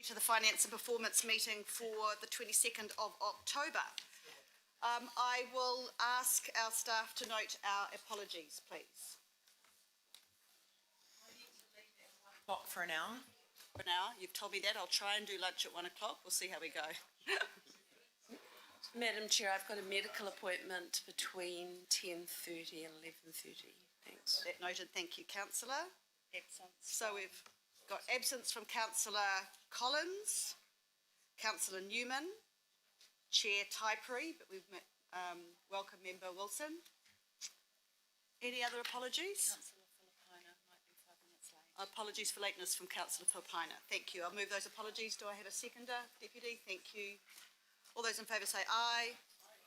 To the Finance and Performance meeting for the 22nd of October. I will ask our staff to note our apologies, please. I need to leave at 1 o'clock for an hour. For an hour, you've told me that. I'll try and do lunch at 1 o'clock. We'll see how we go. Madam Chair, I've got a medical appointment between 10:30 and 11:30. Thanks. That noted. Thank you, Councillor. Absence. So we've got absence from Councillor Collins, Councillor Newman, Chair Taipuri, but we've welcome Member Wilson. Any other apologies? Councillor Filipina might be 5 minutes late. Apologies for lateness from Councillor Filipina. Thank you. I'll move those apologies. Do I have a seconder, Deputy? Thank you. All those in favour say aye.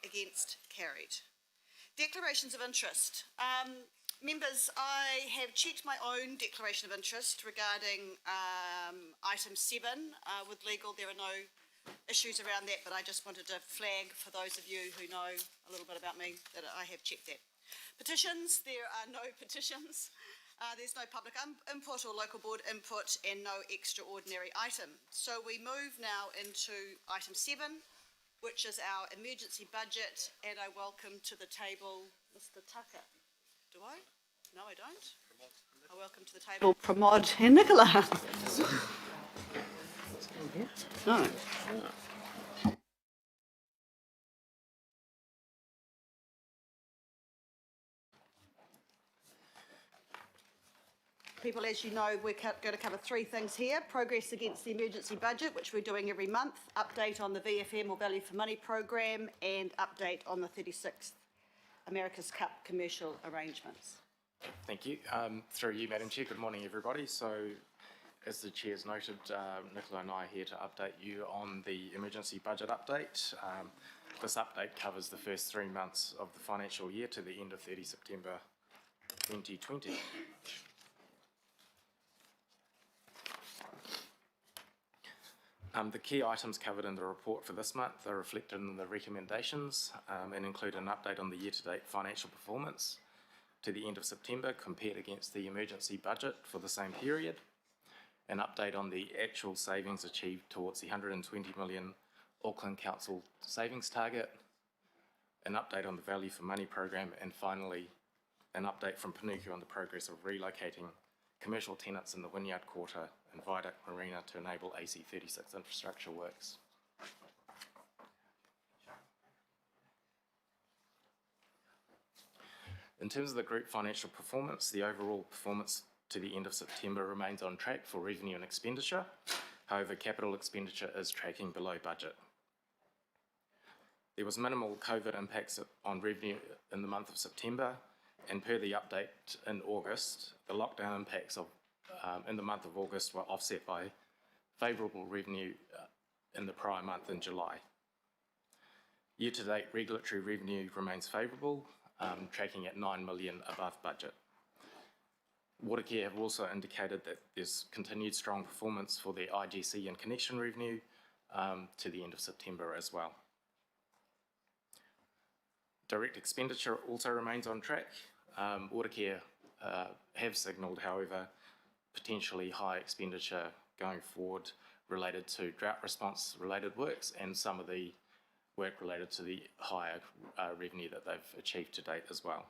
Against, carried. Declarations of interest. Members, I have checked my own declaration of interest regarding item 7 with legal. There are no issues around that, but I just wanted to flag for those of you who know a little bit about me that I have checked that. Petitions, there are no petitions. There's no public input or local board input and no extraordinary item. So we move now into item 7, which is our emergency budget, and I welcome to the table Mr. Tucker. Do I? No, I don't. I welcome to the table Pramod and Nicola. No. People, as you know, we're going to cover 3 things here. Progress against the emergency budget, which we're doing every month, update on the VFM or Value for Money program, and update on the 36th America's Cup commercial arrangements. Thank you. Through you, Madam Chair, good morning everybody. So, as the Chair's noted, Nicola and I are here to update you on the emergency budget update. This update covers the first 3 months of the financial year to the end of 30 September 2020. The key items covered in the report for this month are reflected in the recommendations and include an update on the year-to-date financial performance to the end of September compared against the emergency budget for the same period, an update on the actual savings achieved towards the 120 million Auckland Council savings target, an update on the Value for Money program, and finally an update from Panuku on the progress of relocating commercial tenants in the Wynyard Quarter and Viaduct Marina to enable AC36 infrastructure works. In terms of the group financial performance, the overall performance to the end of September remains on track for revenue and expenditure. However, capital expenditure is tracking below budget. There was minimal COVID impacts on revenue in the month of September, and per the update in August, the lockdown impacts in the month of August were offset by favourable revenue in the prior month in July. Year-to-date regulatory revenue remains favourable, tracking at 9 million above budget. Watercare have also indicated that there's continued strong performance for their IGC and connection revenue to the end of September as well. Direct expenditure also remains on track. Watercare have signalled, however, potentially high expenditure going forward related to drought response related works and some of the work related to the higher revenue that they've achieved to date as well.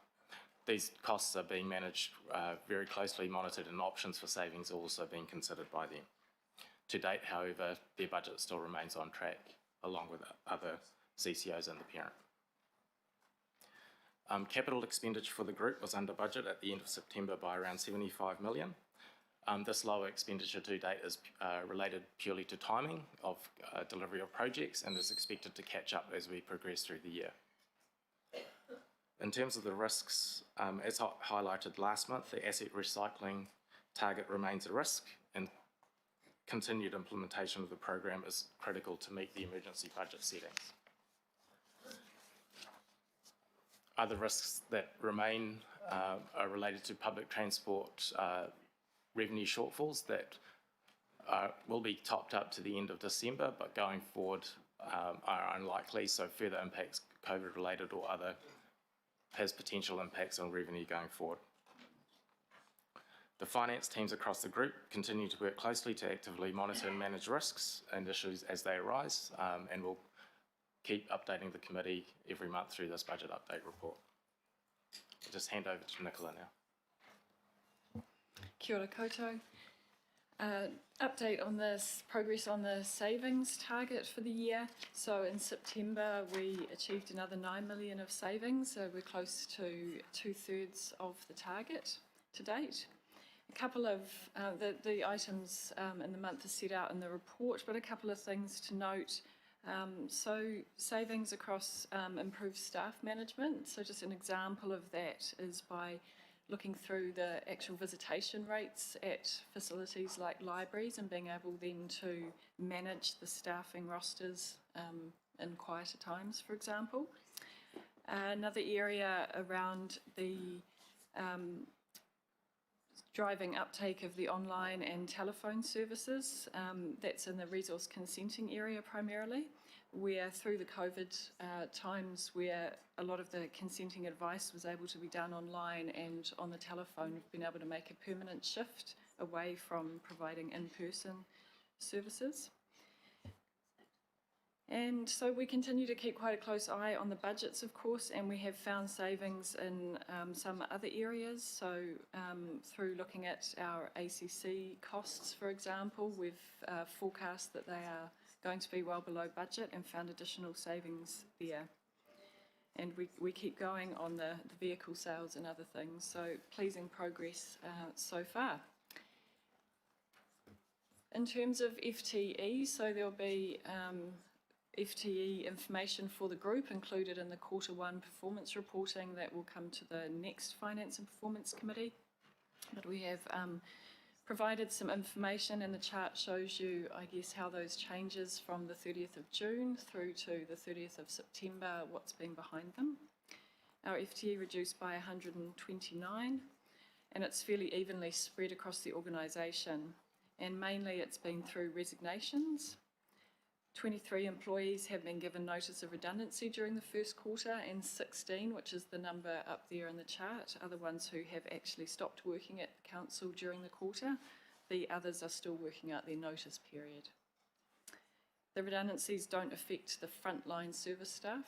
These costs are being managed very closely, monitored, and options for savings are also being considered by them. To date, however, their budget still remains on track along with other CCOs and the parent. Capital expenditure for the group was under budget at the end of September by around 75 million. This lower expenditure to date is related purely to timing of delivery of projects and is expected to catch up as we progress through the year. In terms of the risks, as highlighted last month, the asset recycling target remains a risk, and continued implementation of the program is critical to meet the emergency budget settings. Other risks that remain are related to public transport revenue shortfalls that will be topped up to the end of December, but going forward are unlikely, so further impacts COVID related or other has potential impacts on revenue going forward. The finance teams across the group continue to work closely to actively monitor and manage risks and issues as they arise, and will keep updating the committee every month through this budget update report. I'll just hand over to Nicola now. Kia ora koutou. Update on this progress on the savings target for the year. So in September, we achieved another 9 million of savings. So we're close to 2/3 of the target to date. A couple of the items in the month are set out in the report, but a couple of things to note. So savings across improved staff management. So just an example of that is by looking through the actual visitation rates at facilities like libraries and being able then to manage the staffing rosters in quieter times, for example. Another area around the driving uptake of the online and telephone services. That's in the resource consenting area primarily, where through the COVID times where a lot of the consenting advice was able to be done online and on the telephone, we've been able to make a permanent shift away from providing in-person services. And so we continue to keep quite a close eye on the budgets, of course, and we have found savings in some other areas. So through looking at our ACC costs, for example, we've forecast that they are going to be well below budget and found additional savings there. And we keep going on the vehicle sales and other things. So pleasing progress so far. In terms of FTE, so there'll be FTE information for the group included in the Q1 performance reporting that will come to the next Finance and Performance Committee. But we have provided some information, and the chart shows you, I guess, how those changes from the 30th of June through to the 30th of September, what's been behind them. Our FTE reduced by 129, and it's fairly evenly spread across the organisation, and mainly it's been through resignations. 23 employees have been given notice of redundancy during the first quarter, and 16, which is the number up there in the chart, are the ones who have actually stopped working at the council during the quarter. The others are still working out their notice period. The redundancies don't affect the frontline service staff.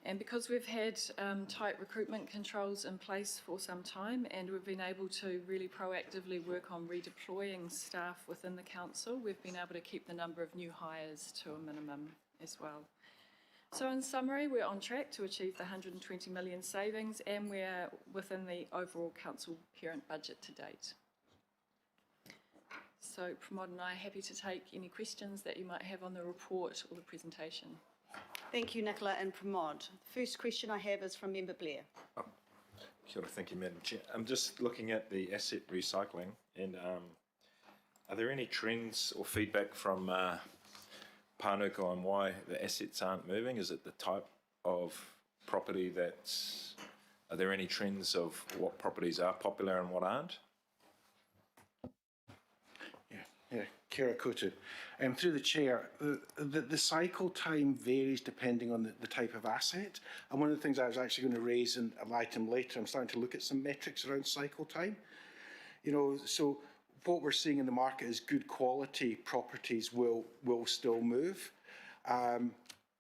And because we've had tight recruitment controls in place for some time, and we've been able to really proactively work on redeploying staff within the council, we've been able to keep the number of new hires to a minimum as well. So in summary, we're on track to achieve the 120 million savings, and we're within the overall council parent budget to date. So Pramod and I are happy to take any questions that you might have on the report or the presentation. Thank you, Nicola and Pramod. The first question I have is from Member Blair. Kia ora, thank you, Madam Chair. I'm just looking at the asset recycling, and are there any trends or feedback from Pānuka on why the assets aren't moving? Is it the type of property that's... Are there any trends of what properties are popular and what aren't? Yeah, kia ora koutou. Through the chair, the cycle time varies depending on the type of asset. And one of the things I was actually going to raise in an item later, I'm starting to look at some metrics around cycle time. You know, so what we're seeing in the market is good quality properties will still move.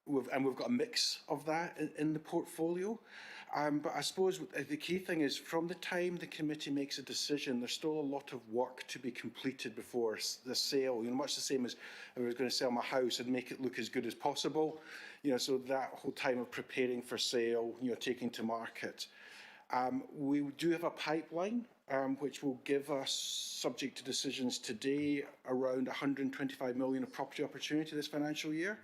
We've got a mix of that in the portfolio. But I suppose the key thing is, from the time the committee makes a decision, there's still a lot of work to be completed before the sale. You know, much the same as if I was going to sell my house and make it look as good as possible. You know, so that whole time of preparing for sale, you know, taking to market. We do have a pipeline which will give us, subject to decisions today, around 125 million of property opportunity this financial year.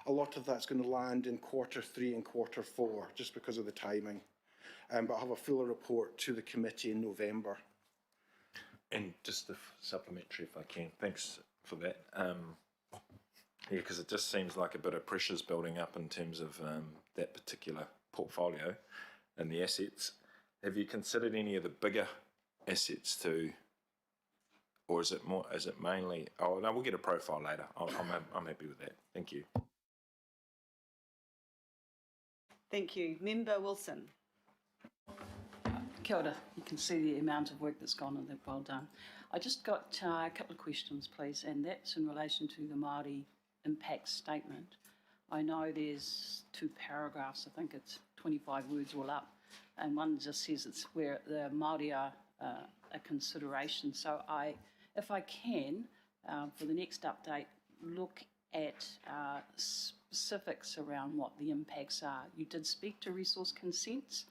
A lot of that's going to land in Q3 and Q4, just because of the timing. But I'll have a fuller report to the committee in November. And just a supplementary, if I can. Thanks for that. Yeah, because it just seems like a bit of pressure's building up in terms of that particular portfolio and the assets. Have you considered any of the bigger assets too, or is it mainly? Oh no, we'll get a profile later. I'm happy with that. Thank you. Thank you. Member Wilson. Kia ora. You can see the amount of work that's gone on there. Well done. I just got a couple of questions, please, and that's in relation to the Māori impact statement. I know there's 2 paragraphs, I think it's 25 words all up, and one just says it's where the Māori are a consideration. So if I can, for the next update, look at specifics around what the impacts are. You did speak to resource consents,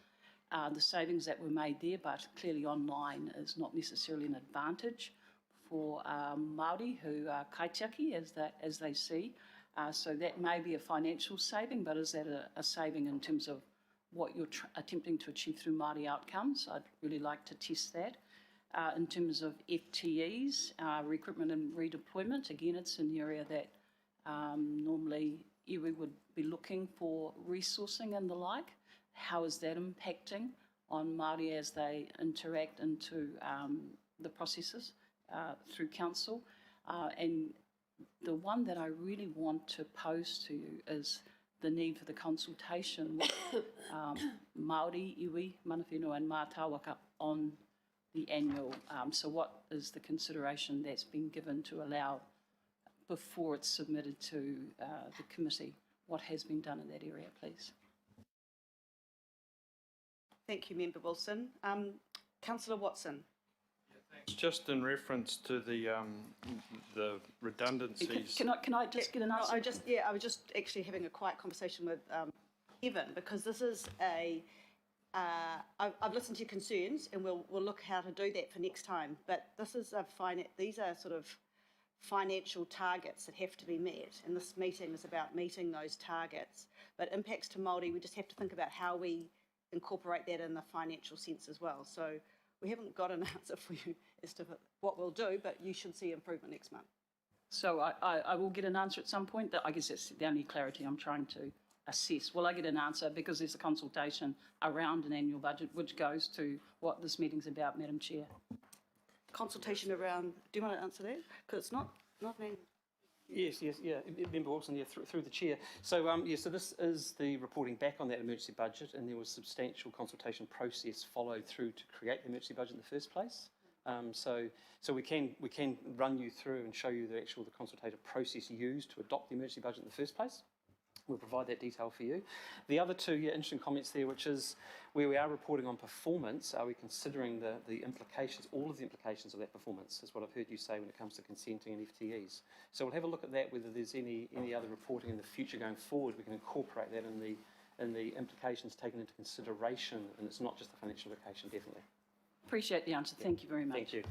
the savings that were made there, but clearly online is not necessarily an advantage for Māori who are kaitiaki as they see. So that may be a financial saving, but is that a saving in terms of what you're attempting to achieve through Māori outcomes? I'd really like to test that. In terms of FTEs, recruitment and redeployment, again, it's an area that normally iwi would be looking for resourcing and the like. How is that impacting on Māori as they interact into the processes through council? And the one that I really want to pose to you is the need for the consultation with Māori, iwi, mana whenua and mātāwaka on the annual. So what is the consideration that's been given to allow before it's submitted to the committee? What has been done in that area, please? Thank you, Member Wilson. Councillor Watson. Just in reference to the redundancies. Can I just get an answer? No, I was just actually having a quiet conversation with Kevin, because this is I've listened to your concerns, and we'll look how to do that for next time. But this is these are sort of financial targets that have to be met, and this meeting is about meeting those targets. But impacts to Māori, we just have to think about how we incorporate that in the financial sense as well. So we haven't got an answer for you as to what we'll do, but you should see improvement next month. So I will get an answer at some point. I guess that's the only clarity I'm trying to assess. Will I get an answer? Because there's a consultation around an annual budget, which goes to what this meeting's about, Madam Chair. Consultation around, do you want to answer that? Because it's not an Yes, Member Wilson, through the chair. So, so this is the reporting back on that emergency budget, and there was substantial consultation process followed through to create the emergency budget in the first place. So we can run you through and show you the consultative process used to adopt the emergency budget in the first place. We'll provide that detail for you. The other 2 interesting comments there, which is where we are reporting on performance, are we considering the implications, all of the implications of that performance, is what I've heard you say when it comes to consenting and FTEs. So we'll have a look at that, whether there's any other reporting in the future going forward. We can incorporate that in the implications taken into consideration, and it's not just the financial implication, definitely. Appreciate the answer. Thank you very much. Thank you.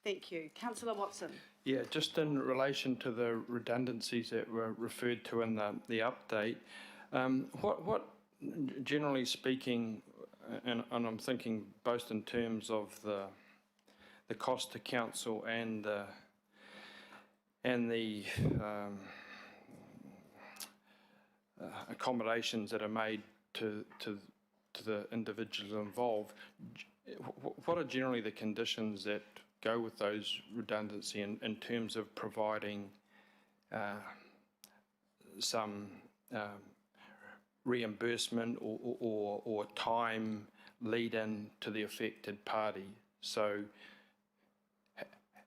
Thank you. Councillor Watson. Yeah, just in relation to the redundancies that were referred to in the update, what generally speaking, and I'm thinking both in terms of the cost to council and the accommodations that are made to the individuals involved, what are generally the conditions that go with those redundancy in terms of providing some reimbursement or time lead in to the affected party? So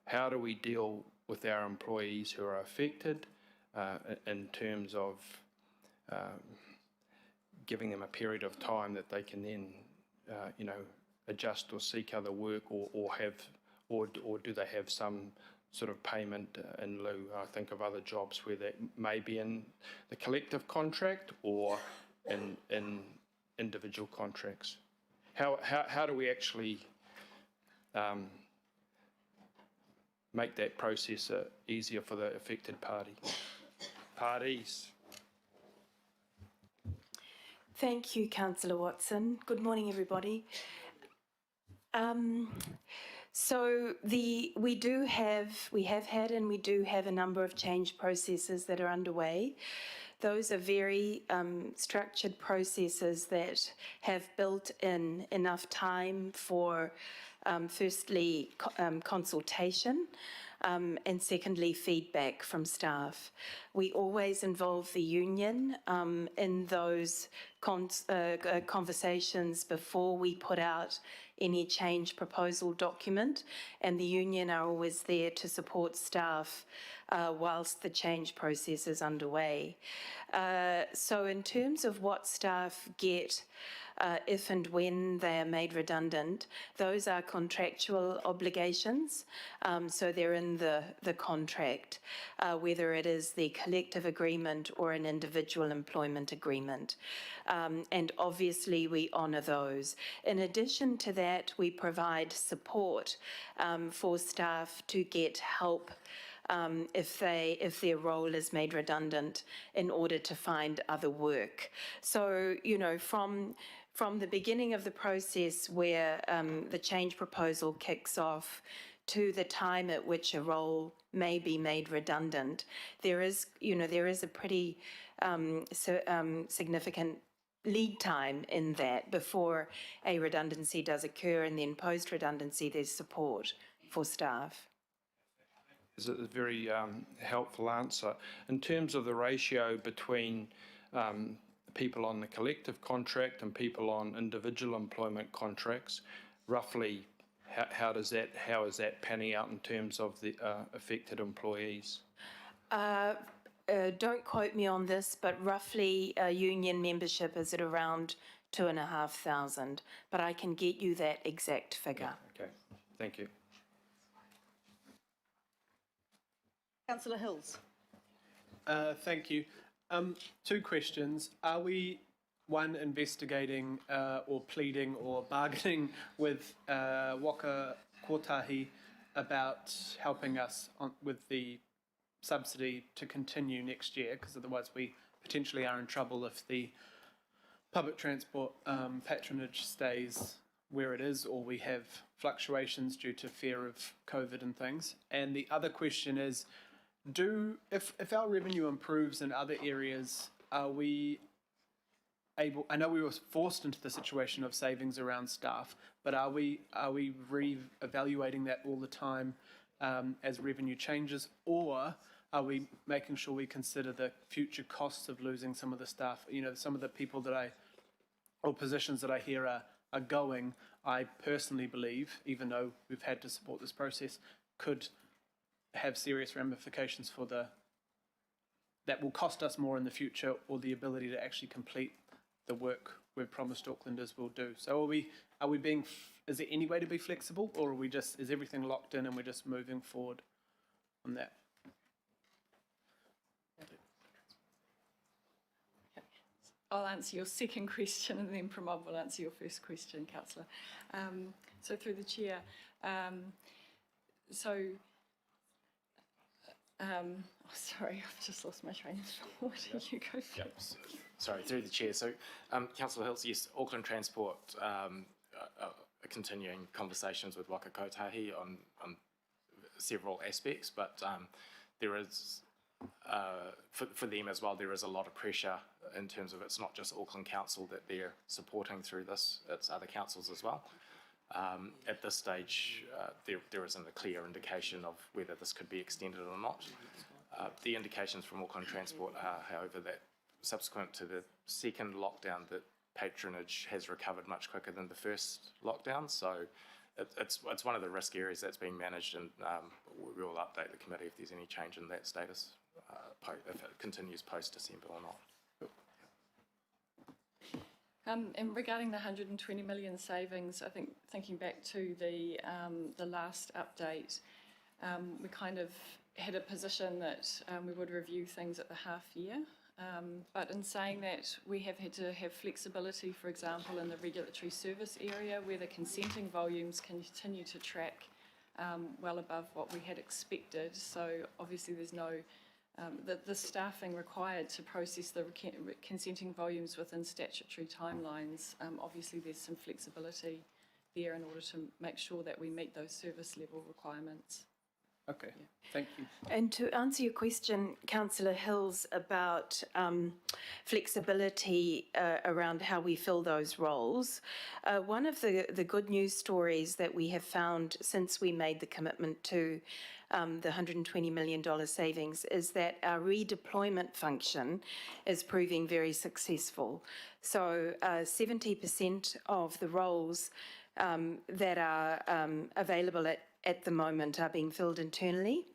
how do we deal with our employees who are affected in terms of giving them a period of time that they can then adjust or seek other work or do they have some sort of payment in lieu? I think of other jobs where that may be in the collective contract or in individual contracts. How do we actually make that process easier for the affected parties? Thank you, Councillor Watson. Good morning, everybody. So we have had and we do have a number of change processes that are underway. Those are very structured processes that have built in enough time for Firstly, consultation, and secondly, feedback from staff. We always involve the union in those conversations before we put out any change proposal document, and the union are always there to support staff whilst the change process is underway. So in terms of what staff get if and when they are made redundant, those are contractual obligations. So they're in the contract, whether it is the collective agreement or an individual employment agreement. And obviously we honour those. In addition to that, we provide support for staff to get help if their role is made redundant in order to find other work. So, you know, from the beginning of the process where the change proposal kicks off to the time at which a role may be made redundant, there is a pretty significant lead time in that before a redundancy does occur, and then post-redundancy there's support for staff. It's a very helpful answer. In terms of the ratio between people on the collective contract and people on individual employment contracts, roughly how is that panning out in terms of the affected employees? Don't quote me on this, but roughly union membership is at around 2,500, but I can get you that exact figure. Okay, thank you. Councillor Hills. Thank you. Two questions. Are we, one, investigating or pleading or bargaining with Waka Kotahi about helping us with the subsidy to continue next year? Because otherwise we potentially are in trouble if the public transport patronage stays where it is, or we have fluctuations due to fear of COVID and things. And the other question is, if our revenue improves in other areas, are we able? I know we were forced into the situation of savings around staff, but are we re-evaluating that all the time as revenue changes, or are we making sure we consider the future costs of losing some of the staff? You know, some of the people or positions that I hear are going, I personally believe, even though we've had to support this process, could have serious ramifications for that will cost us more in the future, or the ability to actually complete the work we've promised Aucklanders will do. So is there any way to be flexible, or is everything locked in and we're just moving forward on that? I'll answer your second question, and then Pramod will answer your first question, Councillor. So through the chair, sorry, I've just lost my train of thought. You go first. Yep. Sorry, through the chair. So, Councillor Hills, yes, Auckland Transport are continuing conversations with Waka Kotahi on several aspects, but there is, for them as well, there is a lot of pressure in terms of it's not just Auckland Council that they're supporting through this, it's other councils as well. At this stage, there isn't a clear indication of whether this could be extended or not. The indications from Auckland Transport are, however, that subsequent to the second lockdown, that patronage has recovered much quicker than the first lockdown. So it's one of the risk areas that's being managed, and we will update the committee if there's any change in that status, if it continues post-December or not. And regarding the 120 million savings, I think thinking back to the last update, we kind of had a position that we would review things at the half year. But in saying that, we have had to have flexibility, for example, in the regulatory service area, where the consenting volumes continue to track well above what we had expected. So obviously there's no the staffing required to process the consenting volumes within statutory timelines. Obviously there's some flexibility there in order to make sure that we meet those service level requirements. Okay, thank you. And to answer your question, Councillor Hills, about flexibility around how we fill those roles, one of the good news stories that we have found since we made the commitment to the $120 million savings is that our redeployment function is proving very successful. So 70% of the roles that are available at the moment are being filled internally.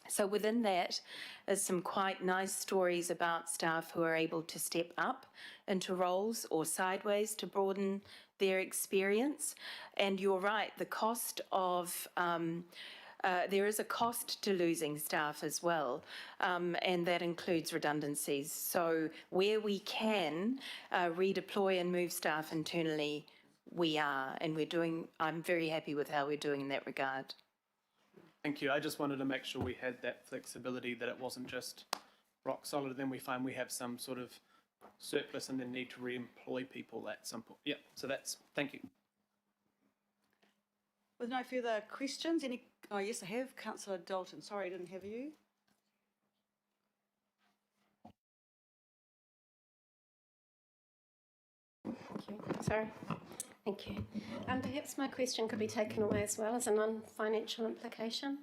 So within that is some quite nice stories about staff who are able to step up into roles or sideways to broaden their experience. And you're right, the cost of there is a cost to losing staff as well, and that includes redundancies. So where we can redeploy and move staff internally, we are, and I'm very happy with how we're doing in that regard. Thank you. I just wanted to make sure we had that flexibility, that it wasn't just rock solid, and then we find we have some sort of surplus and then need to re-employ people at some point. Yeah, so thank you. With no further questions, oh yes, I have. Councillor Dalton. Sorry, I didn't have you. Thank you. Sorry. Thank you. Perhaps my question could be taken away as well as a non-financial implication.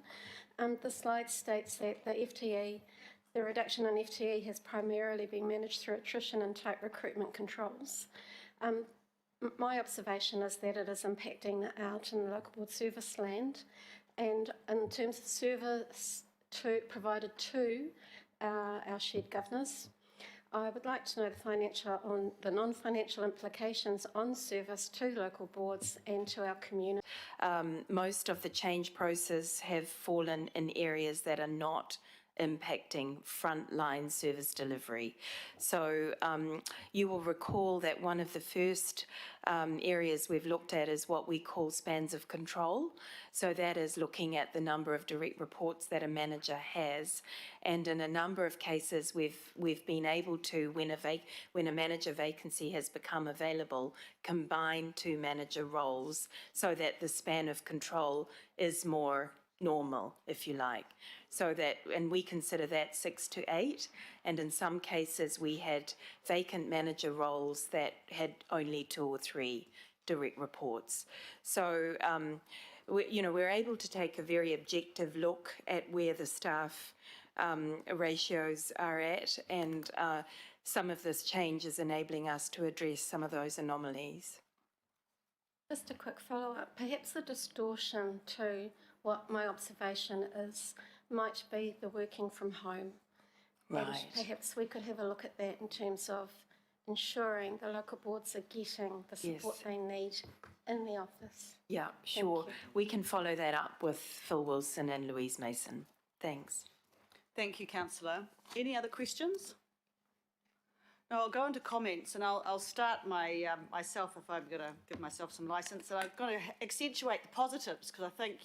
The slide states that the reduction in FTE has primarily been managed through attrition and tight recruitment controls. My observation is that it is impacting out in the local board service land, and in terms of service provided to our shared governors, I would like to know the non-financial implications on service to local boards and to our community. Most of the change process have fallen in areas that are not impacting frontline service delivery. So you will recall that one of the first areas we've looked at is what we call spans of control. So that is looking at the number of direct reports that a manager has, and in a number of cases we've been able to, when a manager vacancy has become available, combine two manager roles so that the span of control is more normal, if you like. So that, and we consider that 6 to 8, and in some cases we had vacant manager roles that had only 2 or 3 direct reports. So we're able to take a very objective look at where the staff ratios are at, and some of this change is enabling us to address some of those anomalies. Just a quick follow-up. Perhaps the distortion to what my observation is might be the working from home. Right. And perhaps we could have a look at that in terms of ensuring the local boards are getting the support they need in the office. Yeah, sure. We can follow that up with Phil Wilson and Louise Mason. Thanks. Thank you, Councillor. Any other questions? No, I'll go into comments, and I'll start myself, if I'm going to give myself some licence. And I'm going to accentuate the positives, because I think,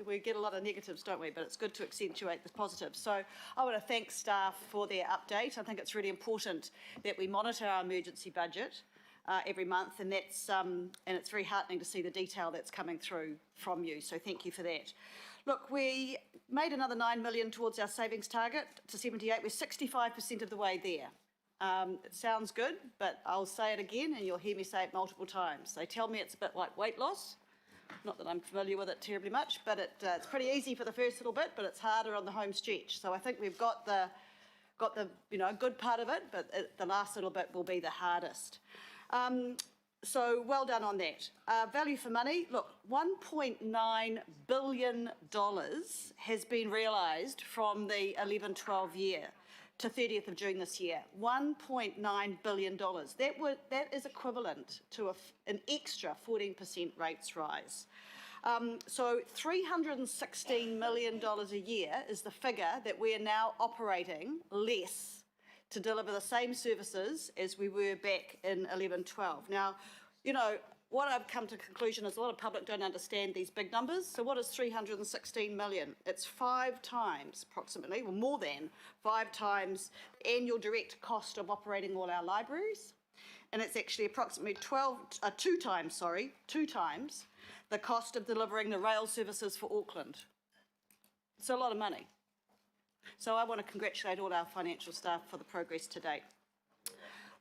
we get a lot of negatives, don't we? But it's good to accentuate the positives. So I want to thank staff for their update. I think it's really important that we monitor our emergency budget every month, and it's very heartening to see the detail that's coming through from you. So thank you for that. Look, we made another $9 million towards our savings target to 78. We're 65% of the way there. It sounds good, but I'll say it again, and you'll hear me say it multiple times. They tell me it's a bit like weight loss. Not that I'm familiar with it terribly much, but it's pretty easy for the first little bit, but it's harder on the home stretch. So I think we've got the good part of it, but the last little bit will be the hardest. So well done on that. Value for money, look, $1.9 billion has been realised from the 11-12 year to 30th of June this year. $1.9 billion. That is equivalent to an extra 14% rates rise. So $316 million a year is the figure that we are now operating less to deliver the same services as we were back in 11-12. Now, what I've come to the conclusion is a lot of public don't understand these big numbers. So what is 316 million? It's 5 times approximately, or more than 5 times the annual direct cost of operating all our libraries. And it's actually approximately 2 times the cost of delivering the rail services for Auckland. It's a lot of money. So I want to congratulate all our financial staff for the progress to date.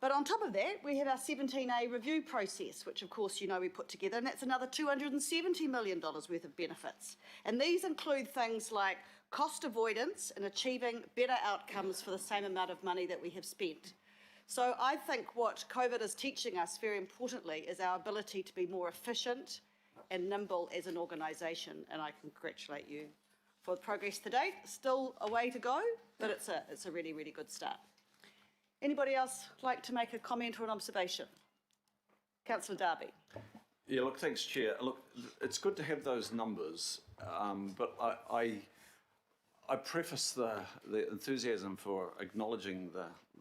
But on top of that, we have our 17A review process, which of course you know we put together, and that's another $270 million worth of benefits. And these include things like cost avoidance and achieving better outcomes for the same amount of money that we have spent. So I think what COVID is teaching us very importantly is our ability to be more efficient and nimble as an organisation, and I congratulate you for the progress to date. Still a way to go, but it's a really, really good start. Anybody else like to make a comment or an observation? Councillor Darby. Yeah, look, thanks, Chair. Look, it's good to have those numbers, but I preface the enthusiasm for acknowledging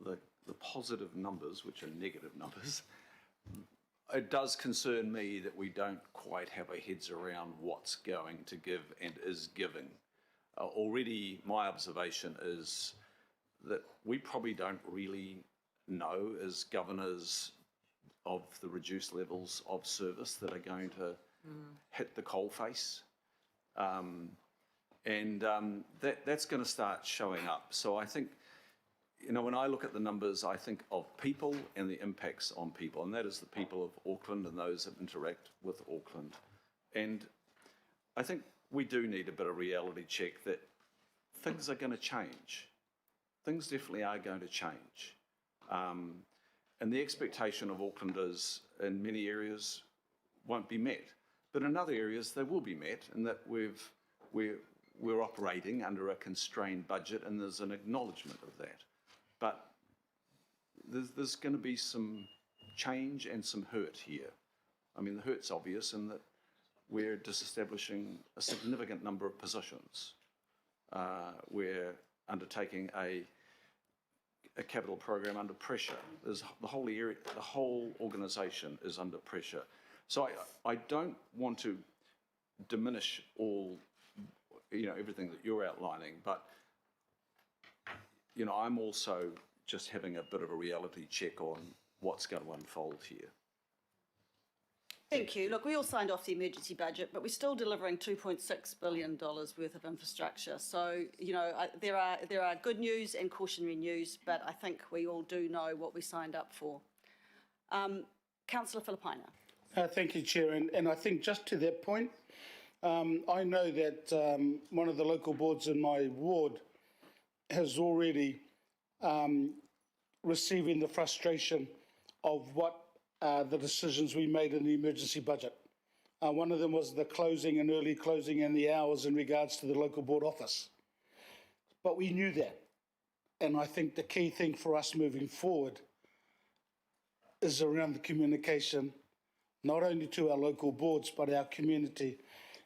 the positive numbers, which are negative numbers. It does concern me that we don't quite have our heads around what's going to give and is giving. Already, my observation is that we probably don't really know as governors of the reduced levels of service that are going to hit the coalface. That's going to start showing up. So I think, you know, when I look at the numbers, I think of people and the impacts on people, and that is the people of Auckland and those that interact with Auckland. And I think we do need a bit of reality check that things are going to change. Things definitely are going to change. And the expectation of Aucklanders in many areas won't be met. But in other areas, they will be met, and that we're operating under a constrained budget, and there's an acknowledgement of that. But there's going to be some change and some hurt here. I mean, the hurt's obvious in that we're disestablishing a significant number of positions. We're undertaking a capital program under pressure. There's the whole organisation is under pressure. So I don't want to diminish all, you know, everything that you're outlining, but you know, I'm also just having a bit of a reality check on what's going to unfold here. Thank you. Look, we all signed off the emergency budget, but we're still delivering $2.6 billion worth of infrastructure. So, you know, there are good news and cautionary news, but I think we all do know what we signed up for. Councillor Filipina. Thank you, Chair. And I think just to that point, I know that one of the local boards in my ward has already receiving the frustration of what the decisions we made in the emergency budget. One of them was the closing and early closing and the hours in regards to the local board office. But we knew that. And I think the key thing for us moving forward is around the communication, not only to our local boards, but our community.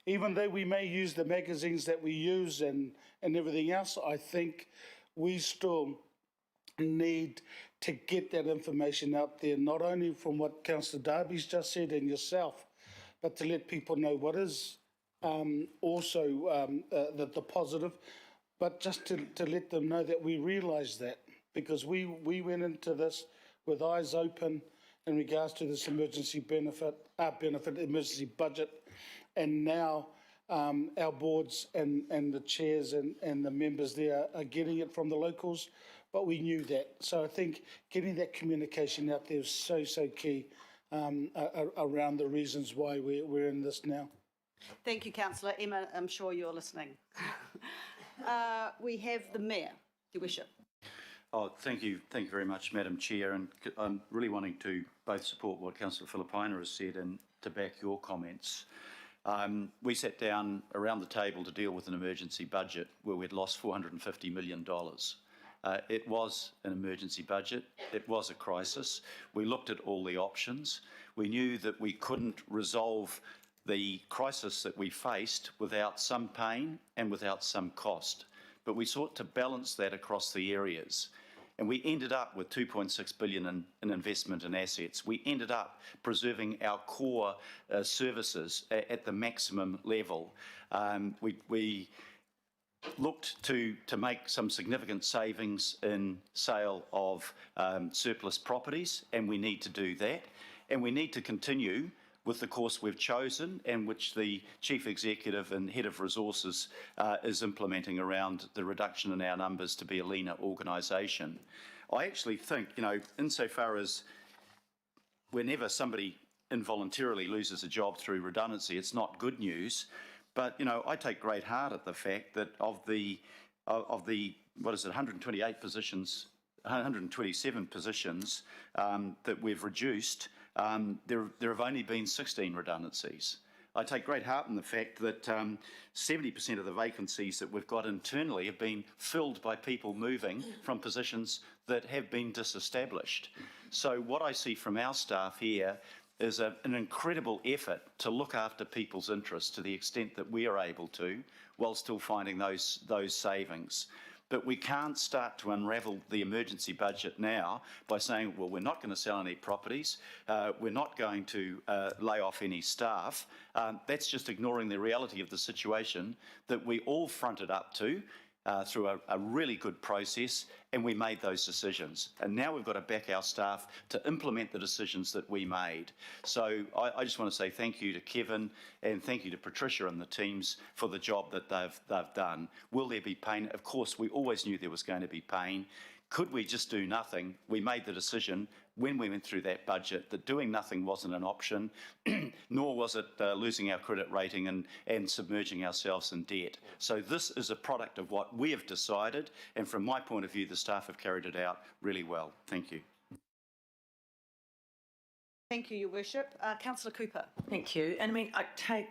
Even though we may use the magazines that we use and everything else, I think we still need to get that information out there, not only from what Councillor Darby's just said and yourself, but to let people know what is also the positive, but just to let them know that we realise that, because we went into this with eyes open in regards to this emergency emergency budget, and now our boards and the chairs and the members there are getting it from the locals, but we knew that. So I think getting that communication out there is so key around the reasons why we're in this now. Thank you, Councillor. Emma, I'm sure you're listening. We have the Mayor, Your Worship. Oh, thank you very much, Madam Chair, and I'm really wanting to both support what Councillor Filipina has said and to back your comments. We sat down around the table to deal with an emergency budget where we'd lost $450 million. It was an emergency budget. It was a crisis. We looked at all the options. We knew that we couldn't resolve the crisis that we faced without some pain and without some cost. But we sought to balance that across the areas. And we ended up with $2.6 billion in investment in assets. We ended up preserving our core services at the maximum level. We looked to make some significant savings in sale of surplus properties, and we need to do that. And we need to continue with the course we've chosen and which the Chief Executive and Head of Resources is implementing around the reduction in our numbers to be a leaner organisation. I actually think, insofar as whenever somebody involuntarily loses a job through redundancy, it's not good news. But, I take great heart at the fact that of the 128 positions, 127 positions that we've reduced, there have only been 16 redundancies. I take great heart in the fact that 70% of the vacancies that we've got internally have been filled by people moving from positions that have been disestablished. So what I see from our staff here is an incredible effort to look after people's interests to the extent that we are able to, while still finding those savings. But we can't start to unravel the emergency budget now by saying, well, we're not going to sell any properties, we're not going to lay off any staff. That's just ignoring the reality of the situation that we all fronted up to through a really good process, and we made those decisions. And now we've got to back our staff to implement the decisions that we made. So I just want to say thank you to Kevin and thank you to Patricia and the teams for the job that they've done. Will there be pain? Of course, we always knew there was going to be pain. Could we just do nothing? We made the decision when we went through that budget that doing nothing wasn't an option, nor was it losing our credit rating and submerging ourselves in debt. So this is a product of what we have decided, and from my point of view, the staff have carried it out really well. Thank you. Thank you, Your Worship. Councillor Cooper. Thank you. And I take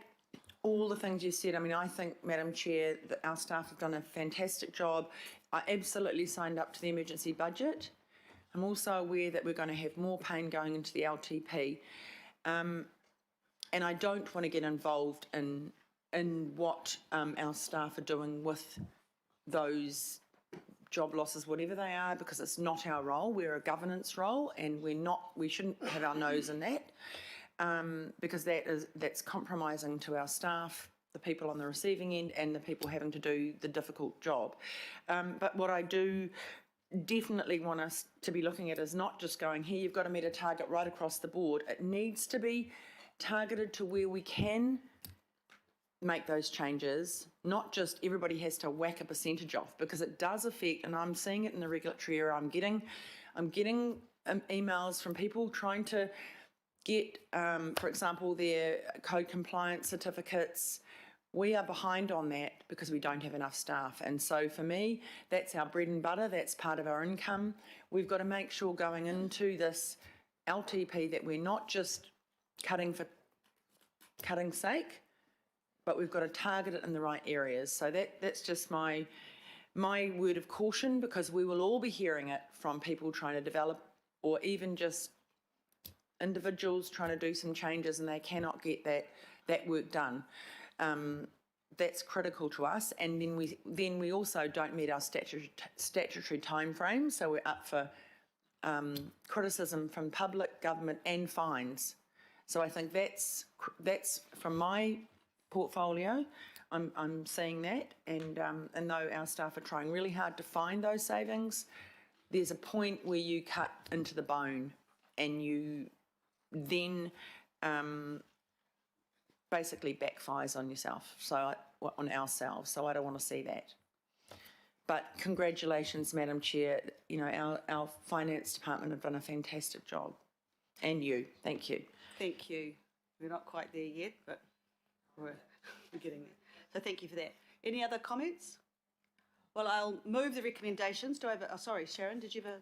all the things you said. I think, Madam Chair, that our staff have done a fantastic job. I absolutely signed up to the emergency budget. I'm also aware that we're going to have more pain going into the LTP. And I don't want to get involved in what our staff are doing with those job losses, whatever they are, because it's not our role. We're a governance role, and we shouldn't have our nose in that, because that's compromising to our staff, the people on the receiving end, and the people having to do the difficult job. But what I do definitely want us to be looking at is not just going, here, you've got to meet a target right across the board. It needs to be targeted to where we can make those changes, not just everybody has to whack a percentage off, because it does affect, and I'm seeing it in the regulatory area. I'm getting emails from people trying to get, for example, their code compliance certificates. We are behind on that because we don't have enough staff. And so for me, that's our bread and butter. That's part of our income. We've got to make sure going into this LTP that we're not just cutting for cutting's sake, but we've got to target it in the right areas. So that's just my word of caution, because we will all be hearing it from people trying to develop, or even just individuals trying to do some changes and they cannot get that work done. That's critical to us, and then we also don't meet our statutory time frame, so we're up for criticism from public, government, and fines. So I think that's from my portfolio. I'm seeing that, and though our staff are trying really hard to find those savings, there's a point where you cut into the bone, and you then basically backfires on yourself, on ourselves. So I don't want to see that. But congratulations, Madam Chair. Our finance department have done a fantastic job, and you. Thank you. Thank you. We're not quite there yet, but we're getting there. So thank you for that. Any other comments? Well, I'll move the recommendations. Sorry, Sharon, did you have a...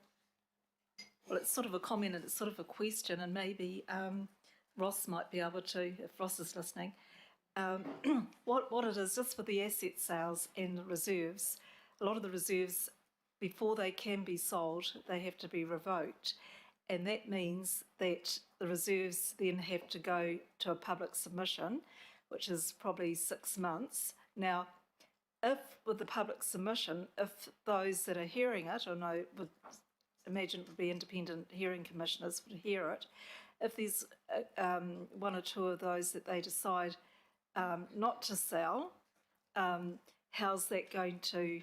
Well, it's sort of a comment and it's sort of a question, and maybe Ross might be able to, if Ross is listening. What it is, just for the asset sales and the reserves, a lot of the reserves, before they can be sold, they have to be revoked. And that means that the reserves then have to go to a public submission, which is probably 6 months. Now, if with the public submission, if those that are hearing it, or no, imagine it would be independent hearing commissioners would hear it, if there's one or two of those that they decide not to sell, how's that going to...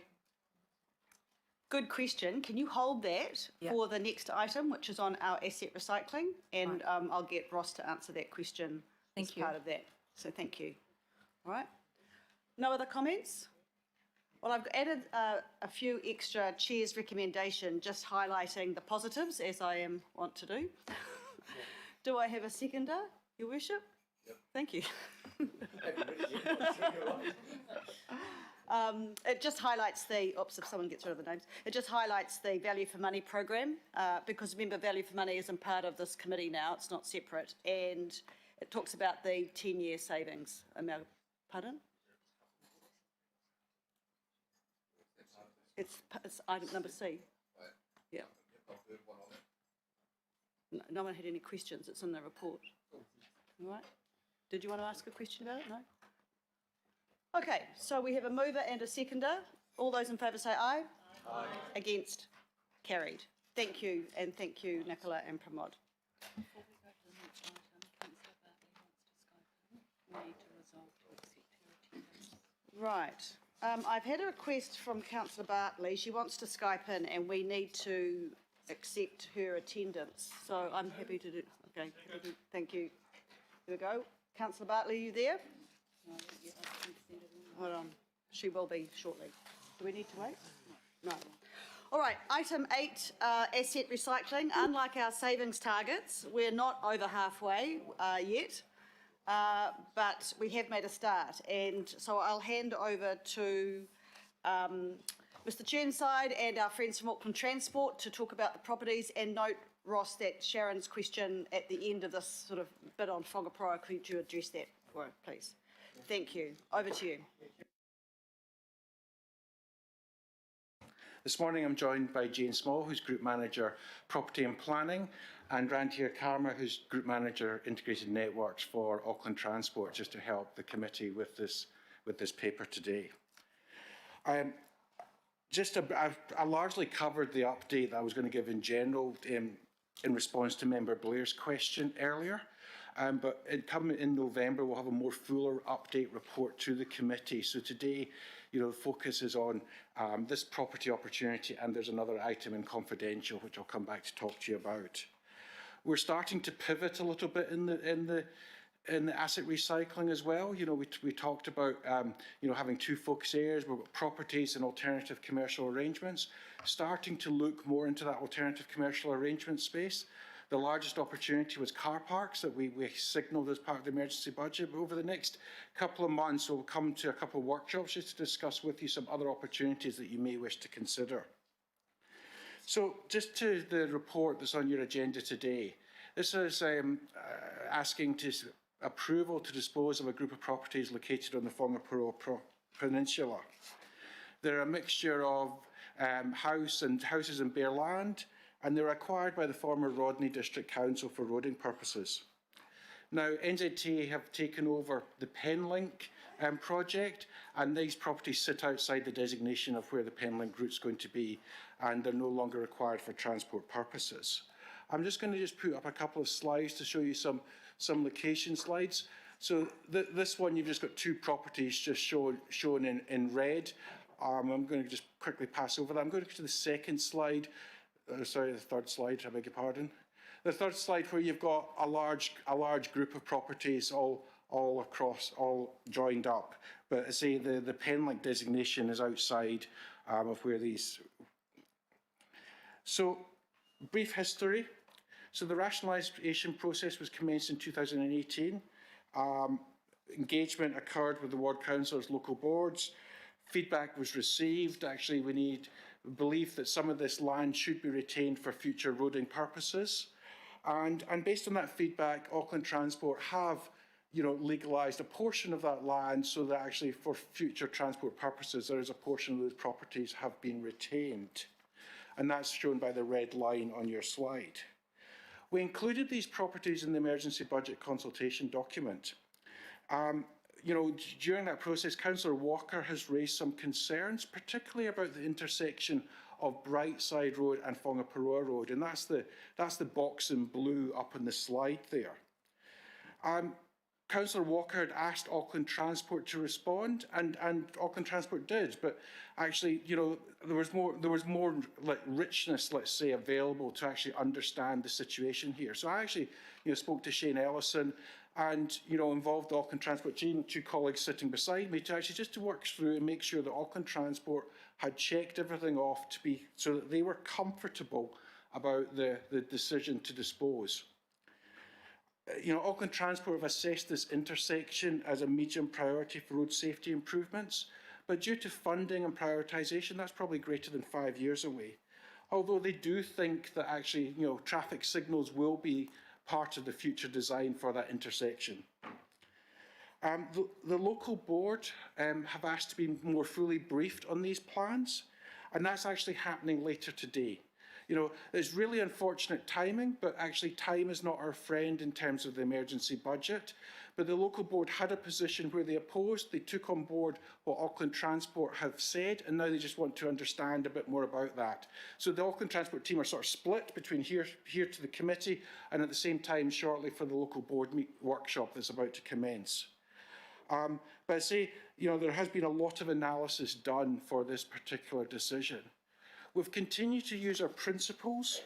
Good question. Can you hold that for the next item, which is on our asset recycling? And I'll get Ross to answer that question Thank as you. part of that. So thank you. All right. No other comments? Well, I've added a few extra chair's recommendation, just highlighting the positives, as I am wont to do. Do I have a seconder, Your Worship? Yep. Thank you. It just highlights the, oops, if someone gets rid of the names, it just highlights the value for money program, because remember, value for money isn't part of this committee now, it's not separate, and it talks about the 10-year savings amount. Pardon? It's item number C. Yeah. No one had any questions, it's in the report. All right. Did you want to ask a question about it? No? Okay, so we have a mover and a seconder. All those in favour say aye. Aye. Against? Carried. Thank you, and thank you, Nicola and Pramod. Before we go to the next item, Councillor Bartley wants to Skype in. We need to resolve to accept her attendance. Right. I've had a request from Councillor Bartley. She wants to Skype in, and we need to accept her attendance. So I'm happy to do. Okay. Thank you. Here we go. Councillor Bartley, are you there? Hold on. She will be shortly. Do we need to wait? No. All right. Item 8, asset recycling. Unlike our savings targets, we're not over halfway yet. But we have made a start, and so I'll hand over to Mr. Churnside and our friends from Auckland Transport to talk about the properties, and note, Ross, that Sharon's question at the end of this sort of bit on Whangaparoa, could you address that for her, please? Thank you. Over to you. This morning I'm joined by Jane Small, who's Group Manager Property and Planning, and Rantir Karma, who's Group Manager Integrated Networks for Auckland Transport, just to help the committee with this paper today. I largely covered the update that I was going to give in general in response to Member Blair's question earlier. But coming in November, we'll have a more fuller update report to the committee. So today, the focus is on this property opportunity, and there's another item in confidential, which I'll come back to talk to you about. We're starting to pivot a little bit in the asset recycling as well. We talked about having two focus areas. We've got properties and alternative commercial arrangements. Starting to look more into that alternative commercial arrangement space. The largest opportunity was car parks that we signalled as part of the emergency budget. But over the next couple of months, we'll come to a couple of workshops just to discuss with you some other opportunities that you may wish to consider. So just to the report that's on your agenda today. This is asking approval to dispose of a group of properties located on the Whangaparoa Peninsula. They're a mixture of houses and bare land, and they were acquired by the former Rodney District Council for roading purposes. Now, NZTA have taken over the Penlink project, and these properties sit outside the designation of where the Penlink route's going to be, and they're no longer required for transport purposes. I'm just going to put up a couple of slides to show you some location slides. So this one, you've just got two properties just shown in red. I'm going to just quickly pass over that. I'm going to go to the second slide. Sorry, the third slide, I beg your pardon. The third slide, where you've got a large group of properties all joined up. But I say the Penlink designation is outside of where these. So, brief history. So the rationalisation process was commenced in 2018. Engagement occurred with the ward councillors, local boards. Feedback was received. Actually, we believe that some of this land should be retained for future roading purposes. And based on that feedback, Auckland Transport have legalised a portion of that land so that actually for future transport purposes, there is a portion of those properties have been retained. And that's shown by the red line on your slide. We included these properties in the emergency budget consultation document. During that process, Councillor Walker has raised some concerns, particularly about the intersection of Brightside Road and Whangaparoa Road, and that's the box in blue up on the slide there. Councillor Walker had asked Auckland Transport to respond, and Auckland Transport did, but actually, there was more richness, let's say, available to actually understand the situation here. So I actually spoke to Shane Ellison and, involved the Auckland Transport team, 2 colleagues sitting beside me, to actually just to work through and make sure that Auckland Transport had checked everything off so that they were comfortable about the decision to dispose. Auckland Transport have assessed this intersection as a medium priority for road safety improvements, but due to funding and prioritisation, that's probably greater than 5 years away. Although they do think that actually, traffic signals will be part of the future design for that intersection. The local board have asked to be more fully briefed on these plans, and that's actually happening later today. It's really unfortunate timing, but actually time is not our friend in terms of the emergency budget. But the local board had a position where they opposed, they took on board what Auckland Transport have said, and now they just want to understand a bit more about that. So the Auckland Transport team are sort of split between here to the committee, and at the same time shortly for the local board workshop that's about to commence. But I say, there has been a lot of analysis done for this particular decision. We've continued to use our principles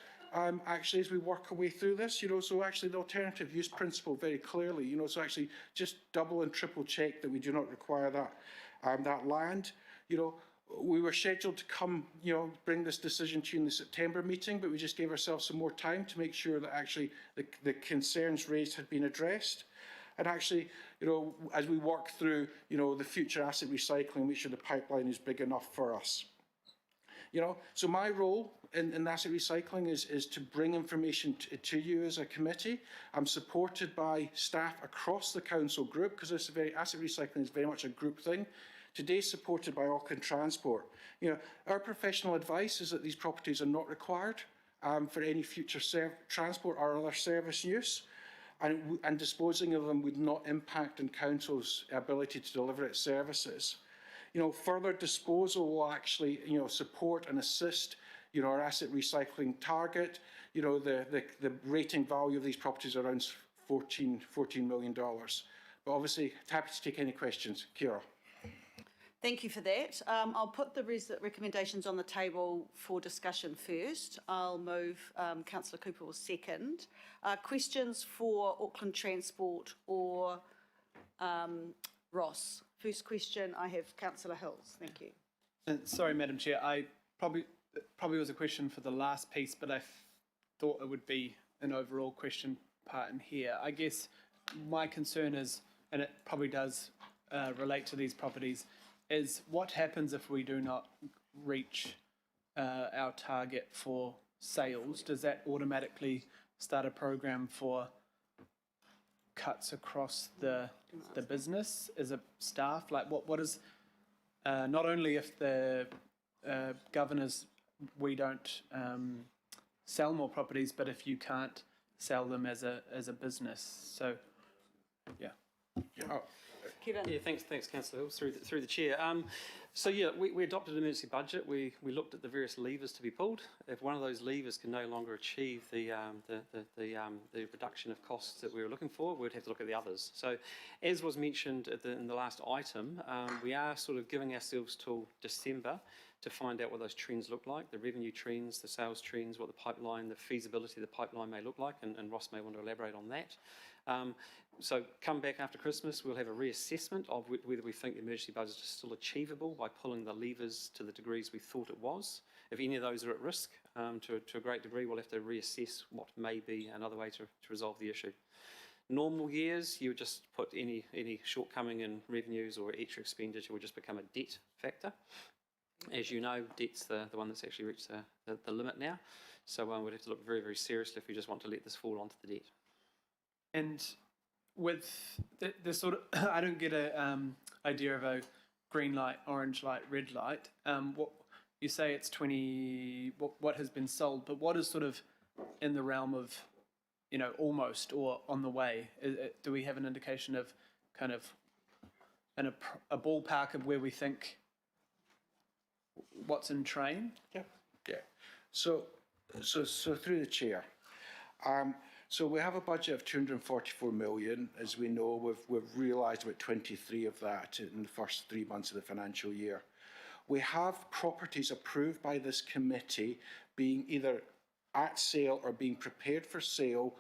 actually as we work our way through this, so actually the alternative use principle very clearly, so actually just double and triple check that we do not require that land. We were scheduled to come, bring this decision to you in the September meeting, but we just gave ourselves some more time to make sure that actually the concerns raised had been addressed. And actually, as we work through, the future asset recycling, make sure the pipeline is big enough for us. So my role in asset recycling is to bring information to you as a committee. I'm supported by staff across the council group, because asset recycling is very much a group thing. Today, supported by Auckland Transport. Our professional advice is that these properties are not required for any future transport or other service use. And disposing of them would not impact on council's ability to deliver its services. Further disposal will actually, support and assist, our asset recycling target. The rating value of these properties are around $14 million. But obviously, happy to take any questions. Ciara. Thank you for that. I'll put the recommendations on the table for discussion first. I'll move, Councillor Cooper will second. Questions for Auckland Transport or Ross? First question, I have Councillor Hills. Thank you. Sorry, Madam Chair. I probably was a question for the last piece, but I thought it would be an overall question part in here. I guess my concern is, and it probably does relate to these properties, is what happens if we do not reach our target for sales? Does that automatically start a program for cuts across the business? Is it staff? Like what is, not only if the governors, we don't sell more properties, but if you can't sell them as a business. So, yeah. Kevin. Yeah, thanks, Councillor Hills, through the chair. So yeah, we adopted an emergency budget. We looked at the various levers to be pulled. If one of those levers can no longer achieve the reduction of costs that we were looking for, we'd have to look at the others. So, as was mentioned in the last item, we are sort of giving ourselves till December to find out what those trends look like, the revenue trends, the sales trends, what the pipeline, the feasibility of the pipeline may look like, and Ross may want to elaborate on that. So come back after Christmas, we'll have a reassessment of whether we think the emergency budget is still achievable by pulling the levers to the degrees we thought it was. If any of those are at risk, to a great degree, we'll have to reassess what may be another way to resolve the issue. Normal years, you would just put any shortcoming in revenues or extra expenditure would just become a debt factor. As you know, debt's the one that's actually reached the limit now. So we'd have to look very, very seriously if we just want to let this fall onto the debt. And with the sort of, I don't get a idea of a green light, orange light, red light. What you say it's 20, what has been sold, but what is sort of in the realm of, almost or on the way? Do we have an indication of kind of a ballpark of where we think what's in train? Yeah. So through the chair. So we have a budget of 244 million. As we know, we've realised about 23 of that in the first 3 months of the financial year. We have properties approved by this committee being either at sale or being prepared for sale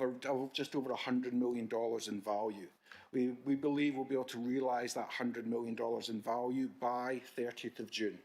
of just over $100 million in value. We believe we'll be able to realise that $100 million in value by 30th of June.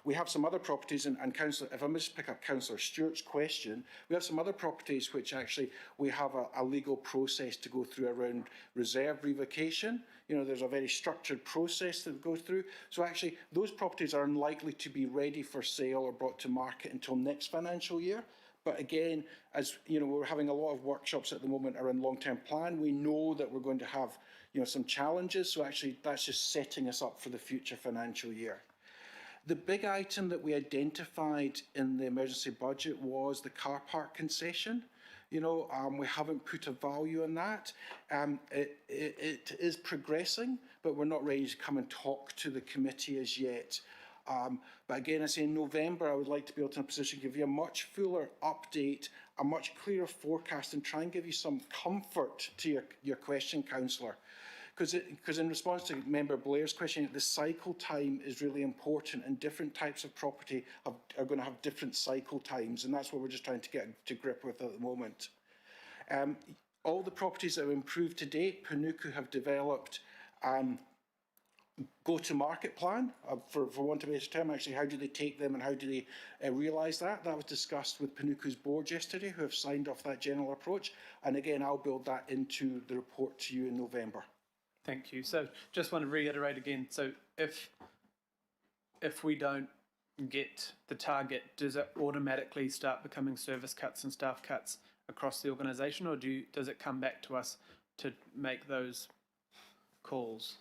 We have some other properties, and Councillor, if I may just pick up Councillor Stewart's question, we have some other properties which actually we have a legal process to go through around reserve revocation. You know, there's a very structured process that goes through. So actually, those properties are unlikely to be ready for sale or brought to market until next financial year. But again, as you know, we're having a lot of workshops at the moment around long-term plan. We know that we're going to have, you know, some challenges. So actually, that's just setting us up for the future financial year. The big item that we identified in the emergency budget was the car park concession. You know, we haven't put a value on that. It is progressing, but we're not ready to come and talk to the committee as yet. But again, I say in November, I would like to be able to in a position to give you a much fuller update, a much clearer forecast, and try and give you some comfort to your question, Councillor. Because in response to Member Blair's question, the cycle time is really important, and different types of property are going to have different cycle times, and that's what we're just trying to get to grip with at the moment. All the properties that have improved to date, Panuku have developed go-to-market plan, for want of a better term. Actually, how do they take them and how do they realise that? That was discussed with Panuku's board yesterday, who have signed off that general approach. And again, I'll build that into the report to you in November. Thank you. So just want to reiterate again. So if we don't get the target, does it automatically start becoming service cuts and staff cuts across the organisation, or does it come back to us to make those calls,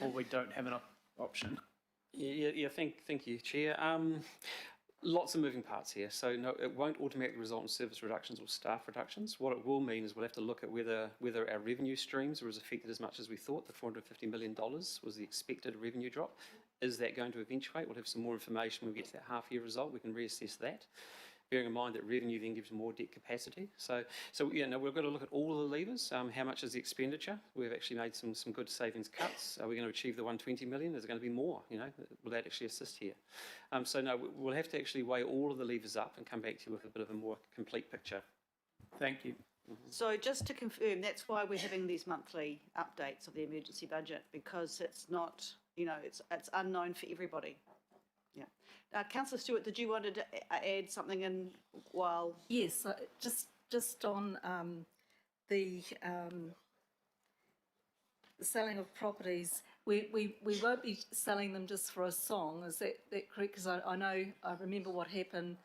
or we don't have an option? Yeah, thank you, Chair. Lots of moving parts here. So no, it won't automatically result in service reductions or staff reductions. What it will mean is we'll have to look at whether our revenue streams were as affected as much as we thought. The $450 million was the expected revenue drop. Is that going to eventuate? We'll have some more information when we get to that half-year result. We can reassess that, bearing in mind that revenue then gives more debt capacity. So yeah, no, we've got to look at all of the levers. How much is the expenditure? We've actually made some good savings cuts. Are we going to achieve the $120 million? Is it going to be more? You know, will that actually assist here? So no, we'll have to actually weigh all of the levers up and come back to you with a bit of a more complete picture. Thank you. So just to confirm, that's why we're having these monthly updates of the emergency budget, because it's not, you know, it's unknown for everybody. Yeah. Councillor Stewart, did you want to add something in while? Yes, just on the selling of properties, we won't be selling them just for a song. Is that correct? Because I remember what happened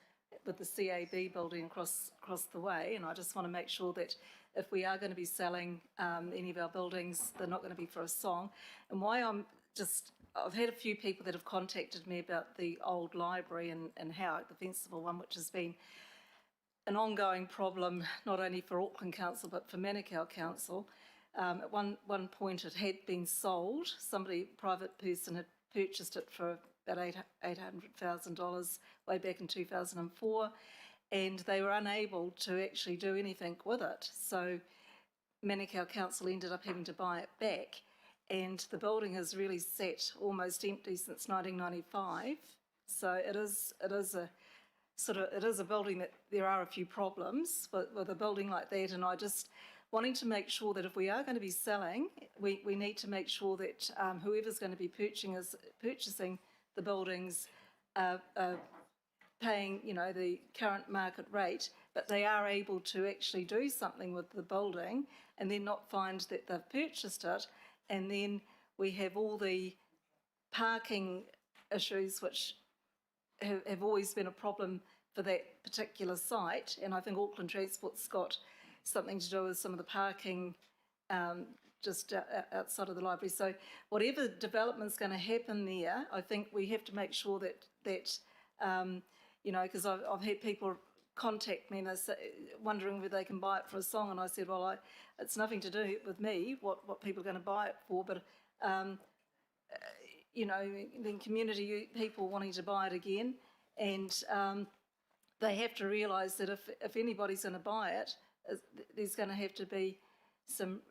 with the CAB building across the way, and I just want to make sure that if we are going to be selling any of our buildings, they're not going to be for a song. And why I've had a few people that have contacted me about the old library and Howick, the Fencable one, which has been an ongoing problem, not only for Auckland Council, but for Manukau Council. At one point it had been sold. Somebody, a private person, had purchased it for about $800,000 way back in 2004, and they were unable to actually do anything with it. So Manukau Council ended up having to buy it back, and the building has really sat almost empty since 1995. So it is a building that there are a few problems with a building like that, and I just wanting to make sure that if we are going to be selling, we need to make sure that whoever's going to be purchasing the buildings paying, you know, the current market rate, but they are able to actually do something with the building and then not find that they've purchased it, and then we have all the parking issues which have always been a problem for that particular site. And I think Auckland Transport's got something to do with some of the parking just outside of the library. So whatever development's going to happen there, I think we have to make sure that you know, because I've had people contact me and they're wondering whether they can buy it for a song, and I said, well, it's nothing to do with me what people are going to buy it for, but you know, then community people wanting to buy it again, and they have to realise that if anybody's going to buy it, there's going to have to be some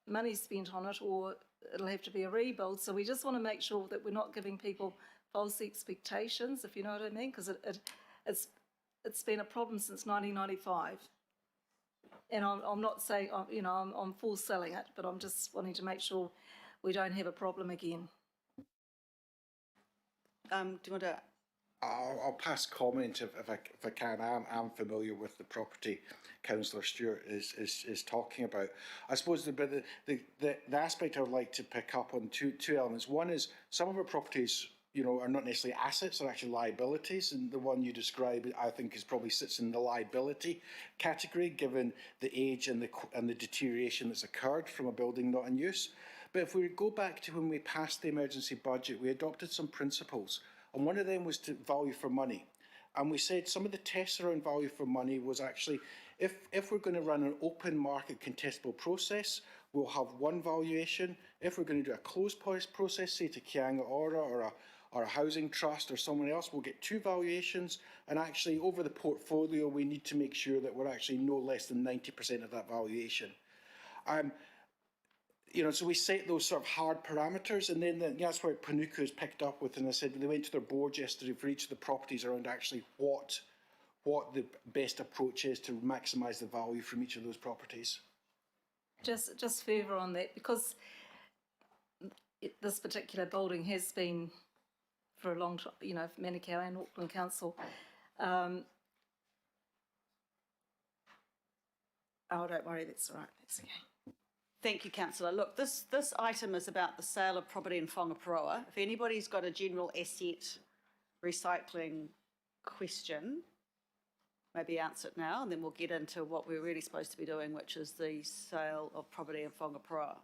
money spent on it, or it'll have to be a rebuild. So we just want to make sure that we're not giving people false expectations, if you know what I mean, because it's been a problem since 1995. And I'm not saying, I'm full selling it, but I'm just wanting to make sure we don't have a problem again. Do you want to? I'll pass comment if I can. I'm familiar with the property Councillor Stewart is talking about. I suppose the aspect I would like to pick up on two elements. One is some of our properties, are not necessarily assets, they're actually liabilities, and the one you describe, I think, probably sits in the liability category, given the age and the deterioration that's occurred from a building not in use. But if we go back to when we passed the emergency budget, we adopted some principles, and one of them was to value for money. And we said some of the tests around value for money was actually, if we're going to run an open market contestable process, we'll have one valuation. If we're going to do a closed process, say to Whangaparoa or a housing trust or someone else, we'll get two valuations. And actually, over the portfolio, we need to make sure that we're actually no less than 90% of that valuation. So we set those sort of hard parameters, and then that's where Panuku has picked up with, and I said they went to their board yesterday for each of the properties around actually what the best approach is to maximise the value from each of those properties. Just further on that, because this particular building has been for a long time, for Manukau and Auckland Council. Oh, don't worry, that's all right, that's okay. Thank you, Councillor. Look, this item is about the sale of property in Whangaparoa. If anybody's got a general asset recycling question, maybe answer it now, and then we'll get into what we're really supposed to be doing, which is the sale of property in Whangaparoa.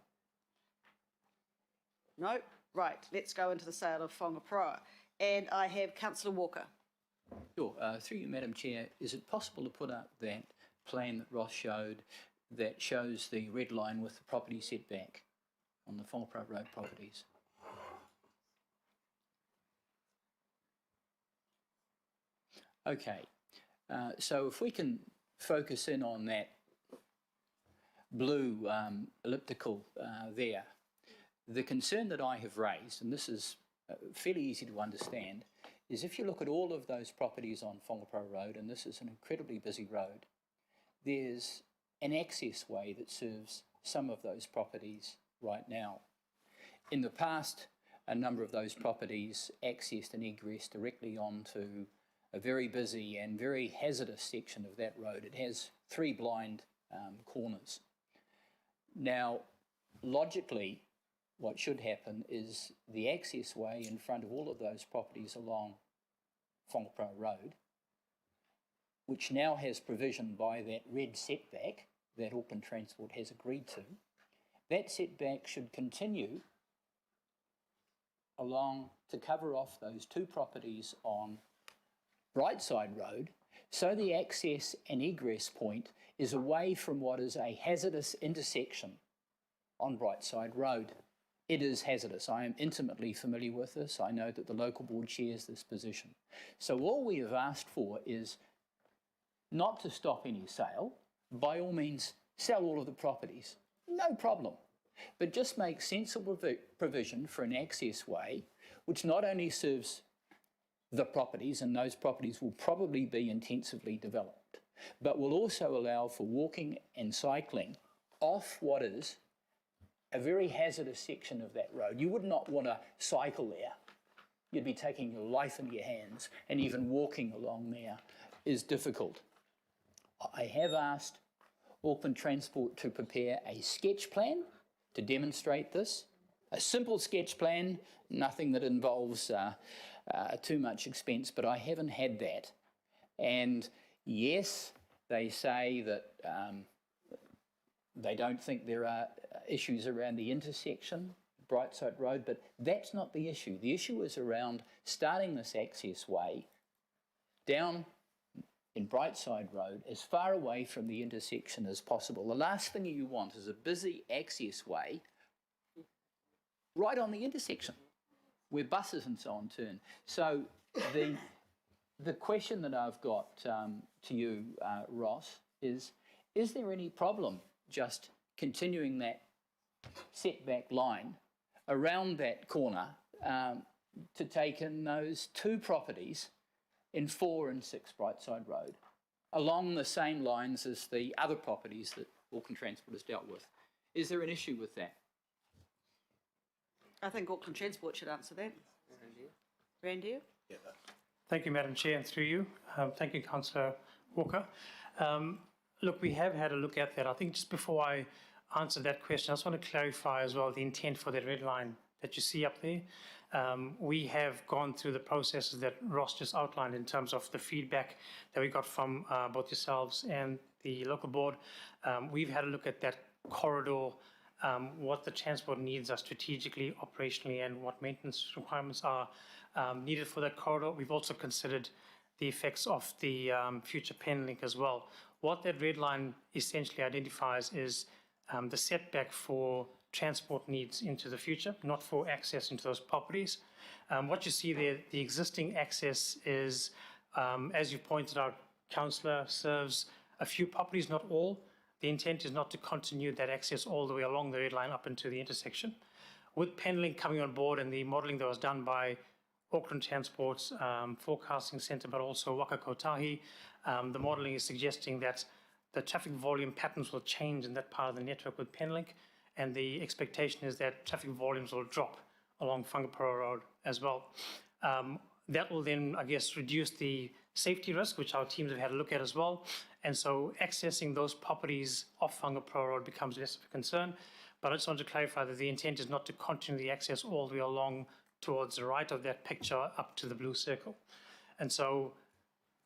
No? Right, let's go into the sale of Whangaparoa. And I have Councillor Walker. Sure. Through you, Madam Chair, is it possible to put up that plan that Ross showed that shows the red line with the property setback on the Whangaparoa Road properties? Okay, so if we can focus in on that blue elliptical there, the concern that I have raised, and this is fairly easy to understand, is if you look at all of those properties on Whangaparoa Road, and this is an incredibly busy road, there's an access way that serves some of those properties right now. In the past, a number of those properties accessed and egressed directly onto a very busy and very hazardous section of that road. It has three blind corners. Now, logically, what should happen is the access way in front of all of those properties along Whangaparoa Road, which now has provision by that red setback that Auckland Transport has agreed to, that setback should continue along to cover off those two properties on Brightside Road, so the access and egress point is away from what is a hazardous intersection on Brightside Road. It is hazardous. I am intimately familiar with this. I know that the local board shares this position. So all we have asked for is not to stop any sale. By all means, sell all of the properties. No problem. But just make sensible provision for an access way, which not only serves the properties, and those properties will probably be intensively developed, but will also allow for walking and cycling off what is a very hazardous section of that road. You would not want to cycle there. You'd be taking your life into your hands, and even walking along there is difficult. I have asked Auckland Transport to prepare a sketch plan to demonstrate this. A simple sketch plan, nothing that involves too much expense, but I haven't had that. And yes, they say that they don't think there are issues around the intersection, Brightside Road, but that's not the issue. The issue is around starting this access way down in Brightside Road as far away from the intersection as possible. The last thing you want is a busy access way right on the intersection where buses and so on turn. So the question that I've got to you, Ross, is there any problem just continuing that setback line around that corner to take in those two properties in 4 and 6 Brightside Road? along the same lines as the other properties that Auckland Transport has dealt with. Is there an issue with that? I think Auckland Transport should answer that. Randy? Thank you, Madam Chair, and through you. Thank you, Councillor Walker. Look, we have had a look at that. I think just before I answer that question, I just want to clarify as well the intent for that red line that you see up there. We have gone through the processes that Ross just outlined in terms of the feedback that we got from both yourselves and the local board. We've had a look at that corridor, what the transport needs are strategically, operationally, and what maintenance requirements are needed for that corridor. We've also considered the effects of the future pen link as well. What that red line essentially identifies is the setback for transport needs into the future, not for access into those properties. What you see there, the existing access is, as you pointed out, Councillor, serves a few properties, not all. The intent is not to continue that access all the way along the red line up into the intersection. With Penlink coming on board and the modelling that was done by Auckland Transport's Forecasting Centre, but also Waka Kotahi, the modelling is suggesting that the traffic volume patterns will change in that part of the network with Penlink, and the expectation is that traffic volumes will drop along Whangaparoa Road as well. That will then, I guess, reduce the safety risk, which our teams have had a look at as well. And so accessing those properties off Whangaparoa Road becomes less of a concern. But I just want to clarify that the intent is not to continue the access all the way along towards the right of that picture up to the blue circle. And so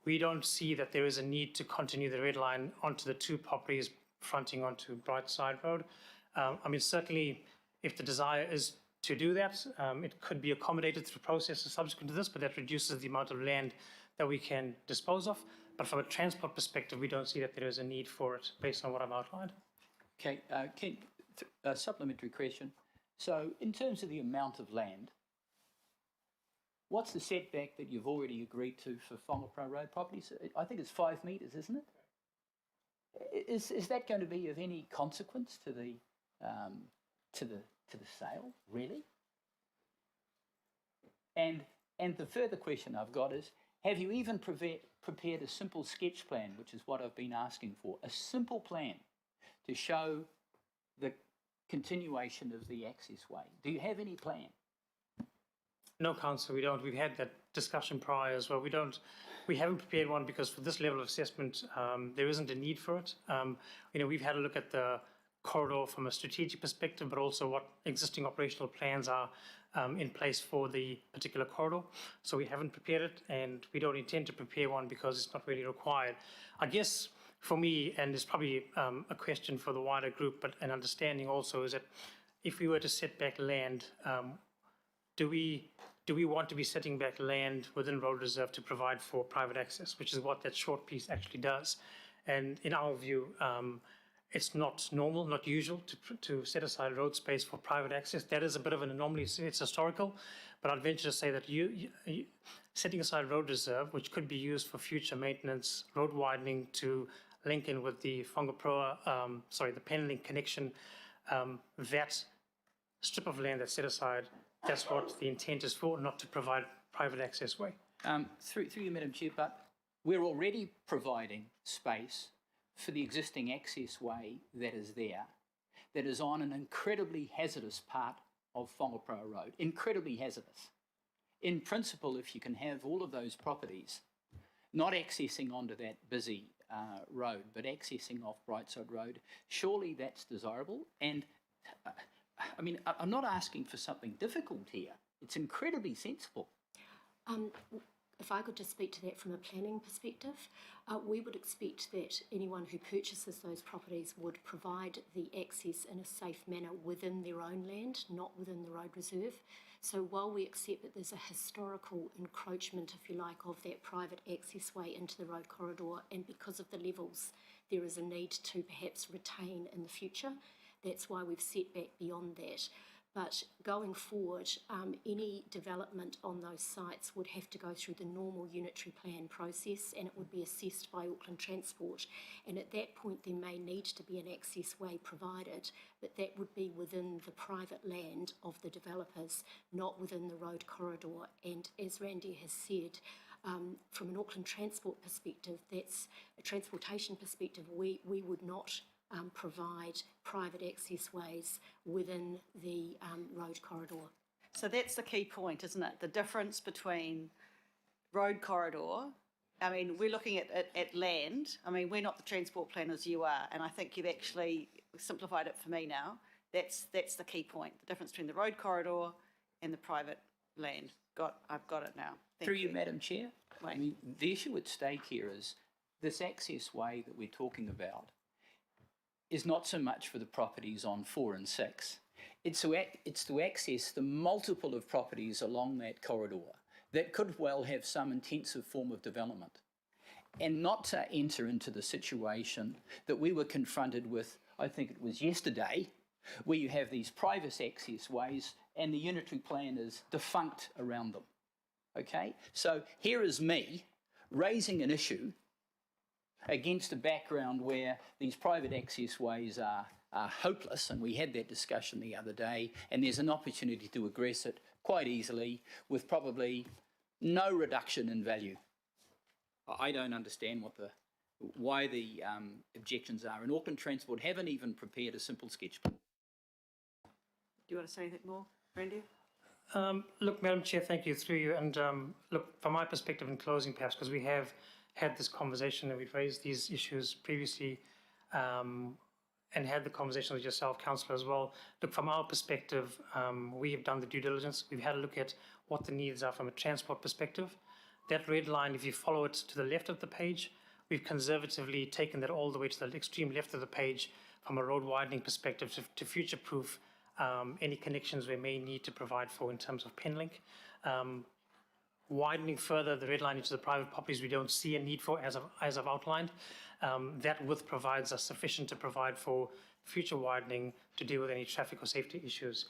we don't see that there is a need to continue the red line onto the two properties fronting onto Brightside Road. I mean, certainly if the desire is to do that, it could be accommodated through processes subsequent to this, but that reduces the amount of land that we can dispose of. But from a transport perspective, we don't see that there is a need for it based on what I've outlined. Okay, Ken, a supplementary question. So in terms of the amount of land, what's the setback that you've already agreed to for Whangaparoa Road properties? I think it's 5 metres, isn't it? Is that going to be of any consequence to the sale, really? And the further question I've got is, have you even prepared a simple sketch plan, which is what I've been asking for, a simple plan to show the continuation of the access way? Do you have any plan? No, Councillor, we don't. We've had that discussion prior as well. We haven't prepared one because for this level of assessment, there isn't a need for it. We've had a look at the corridor from a strategic perspective, but also what existing operational plans are in place for the particular corridor. So we haven't prepared it, and we don't intend to prepare one because it's not really required. I guess for me, and it's probably a question for the wider group, but an understanding also is that if we were to set back land, do we want to be setting back land within road reserve to provide for private access, which is what that short piece actually does. And in our view, it's not normal, not usual to set aside road space for private access. That is a bit of an anomaly. It's historical, but I'd venture to say that you setting aside road reserve, which could be used for future maintenance, road widening to link in with the Whangaparoa, the Penlink connection, that strip of land that's set aside, that's what the intent is for, not to provide private access way. Through you, Madam Chair, but we're already providing space for the existing access way that is there, that is on an incredibly hazardous part of Whangaparoa Road, incredibly hazardous. In principle, if you can have all of those properties not accessing onto that busy road, but accessing off Brightside Road, surely that's desirable. And I mean, I'm not asking for something difficult here. It's incredibly sensible. If I could just speak to that from a planning perspective, we would expect that anyone who purchases those properties would provide the access in a safe manner within their own land, not within the road reserve. So while we accept that there's a historical encroachment, if you like, of that private access way into the road corridor, and because of the levels, there is a need to perhaps retain in the future. That's why we've set back beyond that. But going forward, any development on those sites would have to go through the normal unitary plan process, and it would be assessed by Auckland Transport. And at that point, there may need to be an access way provided, but that would be within the private land of the developers, not within the road corridor. And as Randy has said, from an Auckland transport perspective, that's a transportation perspective, we would not provide private access ways within the road corridor. So that's the key point, isn't it? The difference between road corridor. I mean, we're looking at land. I mean, we're not the transport planners, you are, and I think you've actually simplified it for me now. That's the key point, the difference between the road corridor and the private land. I've got it now. Thank Through you, Madam Chair. Wait. I mean, the issue at stake here is this access way that we're talking about is not so much for the properties on 4 and 6. It's to access the multiple of properties along that corridor that could well have some intensive form of development, and not to enter into the situation that we were confronted with, I think it was yesterday, where you have these private access ways and the unitary plan is defunct around them. Okay? So here is me raising an issue against a background where these private access ways are hopeless, and we had that discussion the other day, and there's an opportunity to address it quite easily with probably no reduction in value. I don't understand why the objections are, and Auckland Transport haven't even prepared a simple sketch plan. Do you want to say anything more, Randy? Look, Madam Chair, thank you, through you. And look, from my perspective in closing, perhaps, because we have had this conversation and we've raised these issues previously and had the conversation with yourself, Councillor, as well. Look, from our perspective, we have done the due diligence. We've had a look at what the needs are from a transport perspective. That red line, if you follow it to the left of the page, we've conservatively taken that all the way to the extreme left of the page from a road widening perspective to future-proof any connections we may need to provide for in terms of Penlink. Widening further the red line into the private properties we don't see a need for, as I've outlined. That width provides us sufficient to provide for future widening to deal with any traffic or safety issues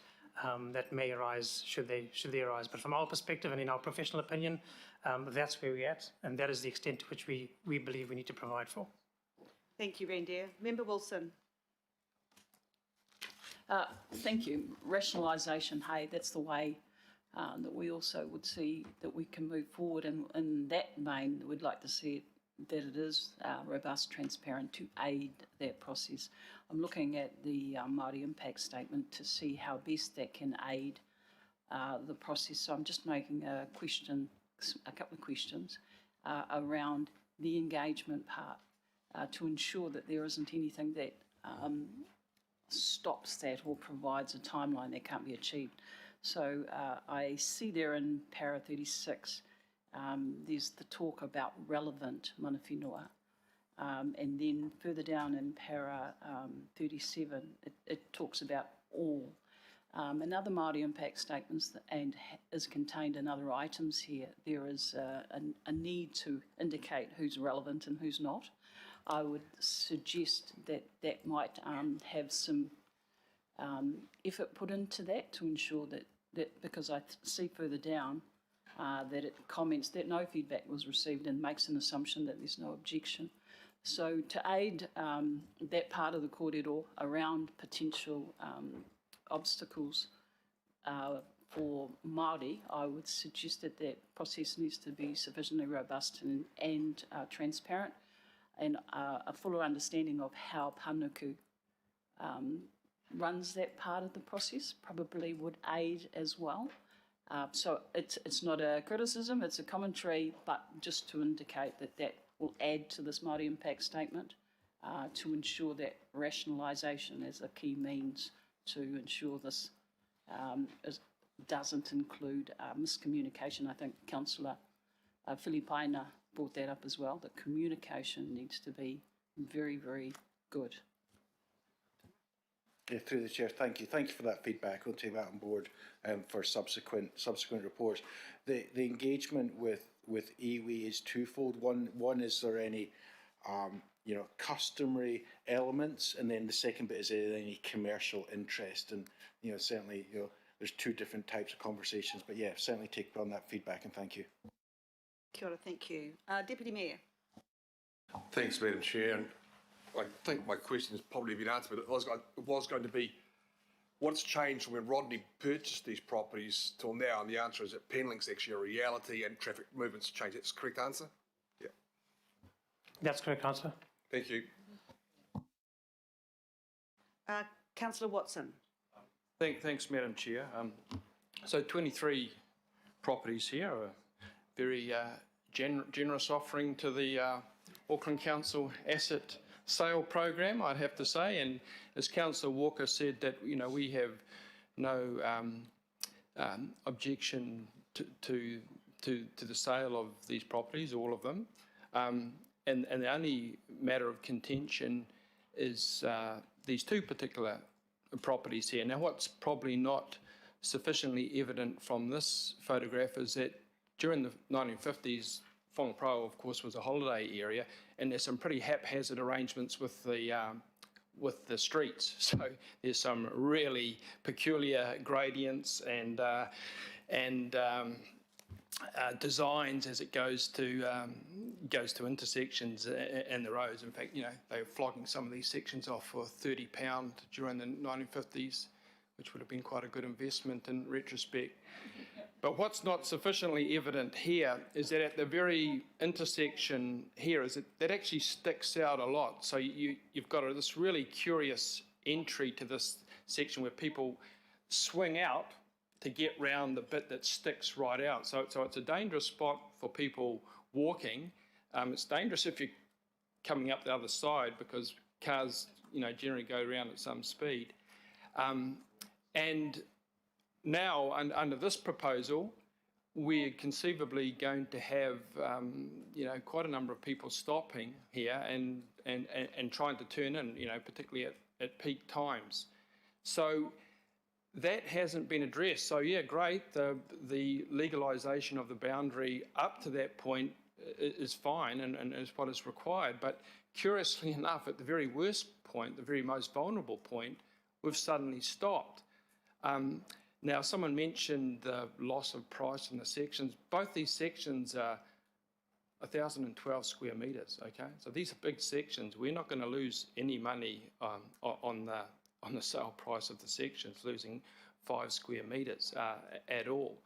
that may arise should they arise. But from our perspective and in our professional opinion, that's where we're at, and that is the extent to which we believe we need to provide for. Thank you, Randy. Member Wilson. Thank you. Rationalisation, hey, that's the way that we also would see that we can move forward. And in that vein, we'd like to see that it is robust, transparent to aid that process. I'm looking at the Māori impact statement to see how best that can aid the process. So I'm just making a couple of questions around the engagement part to ensure that there isn't anything that stops that or provides a timeline that can't be achieved. So I see there in para 36, there's the talk about relevant mana whenua. And then further down in para 37, it talks about all. In other Māori impact statements and is contained in other items here, there is a need to indicate who's relevant and who's not. I would suggest that might have some effort put into that to ensure that because I see further down that it comments that no feedback was received and makes an assumption that there's no objection. So to aid that part of the kōrero around potential obstacles for Māori, I would suggest that process needs to be sufficiently robust and transparent, and a fuller understanding of how Panuku runs that part of the process probably would aid as well. So it's not a criticism, it's a commentary, but just to indicate that will add to this Māori impact statement to ensure that rationalisation is a key means to ensure this doesn't include miscommunication. I think Councillor Filipaina brought that up as well, that communication needs to be very, very good. Yeah, through the chair, thank you. Thank you for that feedback. We'll take that on board for subsequent reports. The engagement with iwi is twofold. One is there any customary elements, and then the second bit is there any commercial interest, and certainly there's two different types of conversations. But yeah, certainly take on that feedback and thank you. Kia ora, thank you. Deputy Mayor. Thanks, Madam Chair. And I think my question has probably been answered, but it was going to be what's changed from when Rodney purchased these properties till now? And the answer is that panelling's actually a reality and traffic movement's changed. That's the correct answer? Yeah. That's correct, Councillor. Thank you. Councillor Watson. Thanks, Madam Chair. So 23 properties here, a very generous offering to the Auckland Council asset sale program, I'd have to say. And as Councillor Walker said, that we have no objection to the sale of these properties, all of them. And the only matter of contention is these two particular properties here. Now, what's probably not sufficiently evident from this photograph is that during the 1950s, Whangaparoa, of course, was a holiday area, and there's some pretty haphazard arrangements with the streets. So there's some really peculiar gradients and designs as it goes to intersections and the roads. In fact, they were flogging some of these sections off for £30 during the 1950s, which would have been quite a good investment in retrospect. But what's not sufficiently evident here is that at the very intersection here is that actually sticks out a lot. So you've got this really curious entry to this section where people swing out to get round the bit that sticks right out. So it's a dangerous spot for people walking. It's dangerous if you're coming up the other side because cars, generally go around at some speed. And now, under this proposal, we're conceivably going to have, quite a number of people stopping here and trying to turn in, particularly at peak times. So that hasn't been addressed. So yeah, great. The legalisation of the boundary up to that point is fine and is what is required. But curiously enough, at the very worst point, the very most vulnerable point, we've suddenly stopped. Now, someone mentioned the loss of price in the sections. Both these sections are 1,012 square metres, okay? So these are big sections. We're not going to lose any money on the sale price of the sections, losing 5 square metres at all.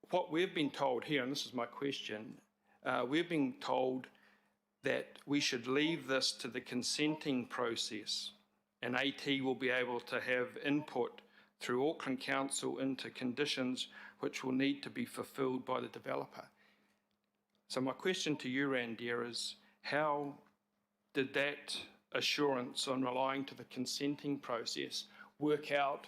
What we've been told here, and this is my question, we've been told that we should leave this to the consenting process, and AT will be able to have input through Auckland Council into conditions which will need to be fulfilled by the developer. So my question to you, Randir, is how did that assurance on relying to the consenting process work out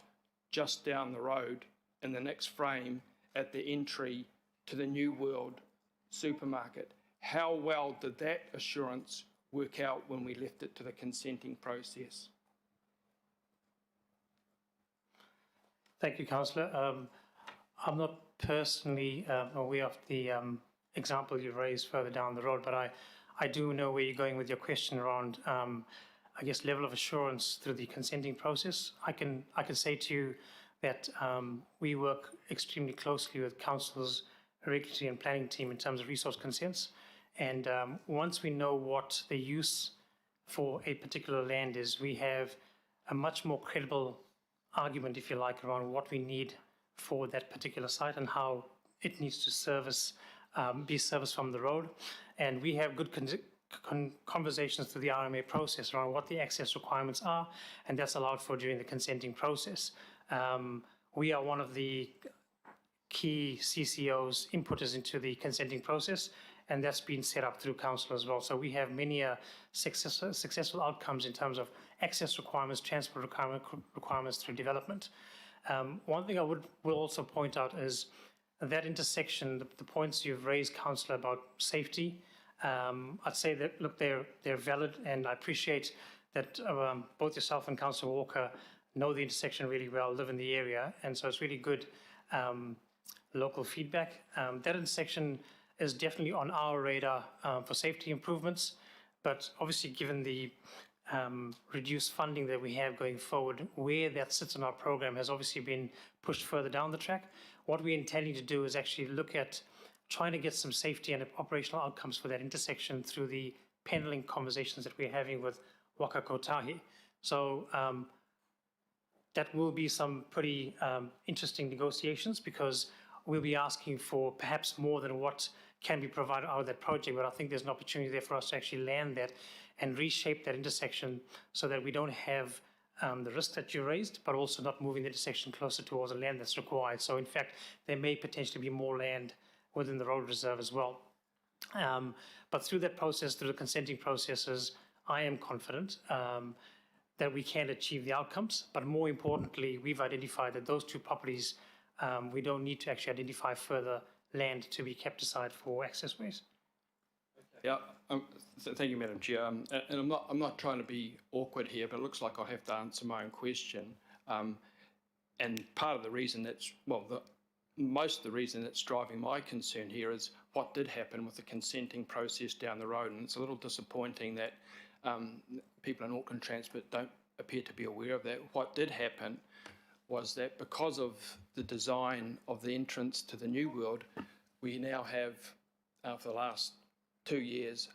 just down the road in the next frame at the entry to the New World supermarket? How well did that assurance work out when we left it to the consenting process? Thank you, Councillor. I'm not personally aware of the example you raised further down the road, but I do know where you're going with your question around, I guess, level of assurance through the consenting process. I can say to you that we work extremely closely with Council's regulatory and planning team in terms of resource consents. And once we know what the use for a particular land is, we have a much more credible argument, if you like, around what we need for that particular site and how it needs to be serviced from the road. And we have good conversations through the RMA process around what the access requirements are, and that's allowed for during the consenting process. We are one of the key CCOs inputters into the consenting process, and that's been set up through council as well. So we have many successful outcomes in terms of access requirements, transport requirements through development. One thing I will also point out is that intersection, the points you've raised, Councillor, about safety, I'd say that, look, they're valid, and I appreciate that both yourself and Councillor Walker know the intersection really well, live in the area, and so it's really good local feedback. That intersection is definitely on our radar for safety improvements, but obviously given the reduced funding that we have going forward, where that sits in our program has obviously been pushed further down the track. What we're intending to do is actually look at trying to get some safety and operational outcomes for that intersection through the panelling conversations that we're having with Waka Kotahi. So that will be some pretty interesting negotiations, because we'll be asking for perhaps more than what can be provided out of that project, but I think there's an opportunity there for us to actually land that and reshape that intersection so that we don't have the risk that you raised, but also not moving the intersection closer towards the land that's required. So in fact, there may potentially be more land within the road reserve as well. But through that process, through the consenting processes, I am confident that we can achieve the outcomes. But more importantly, we've identified that those two properties, we don't need to actually identify further land to be kept aside for access ways. Yeah, thank you, Madam Chair. And I'm not trying to be awkward here, but it looks like I have to answer my own question. And part of the reason most of the reason that's driving my concern here is what did happen with the consenting process down the road. And it's a little disappointing that people in Auckland Transport don't appear to be aware of that. What did happen was that because of the design of the entrance to the new world, we now have, for the last 2 years,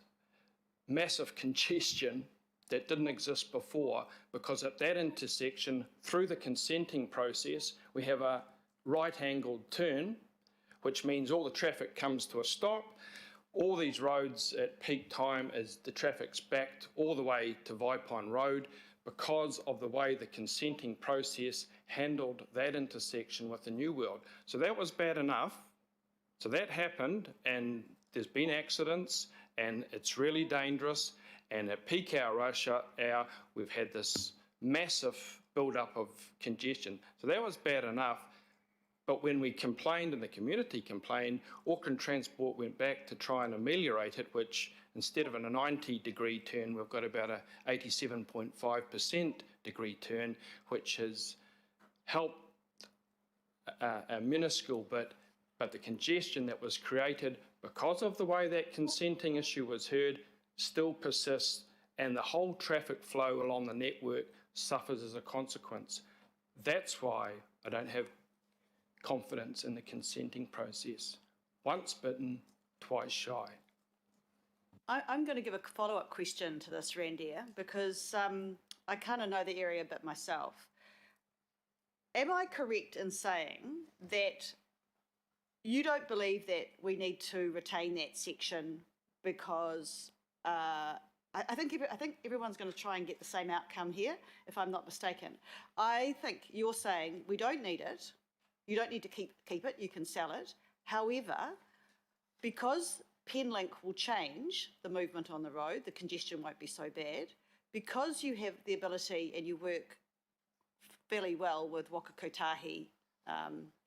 massive congestion that didn't exist before, because at that intersection, through the consenting process, we have a right-angled turn, which means all the traffic comes to a stop. All these roads at peak time, as the traffic's backed all the way to Vaipine Road, because of the way the consenting process handled that intersection with the new world. So that was bad enough. So that happened, and there's been accidents, and it's really dangerous. And at peak hour, rush hour, we've had this massive build-up of congestion. So that was bad enough. But when we complained and the community complained, Auckland Transport went back to try and ameliorate it, which instead of a 90-degree turn, we've got about a 87.5% degree turn, which has helped a minuscule bit, but the congestion that was created because of the way that consenting issue was heard still persists, and the whole traffic flow along the network suffers as a consequence. That's why I don't have confidence in the consenting process. Once bitten, twice shy. I'm going to give a follow-up question to this, Randia, because I kind of know the area a bit myself. Am I correct in saying that you don't believe that we need to retain that section because I think everyone's going to try and get the same outcome here, if I'm not mistaken. I think you're saying we don't need it. You don't need to keep it. You can sell it. However, because Penlink will change the movement on the road, the congestion won't be so bad. Because you have the ability and you work fairly well with Waka Kotahi,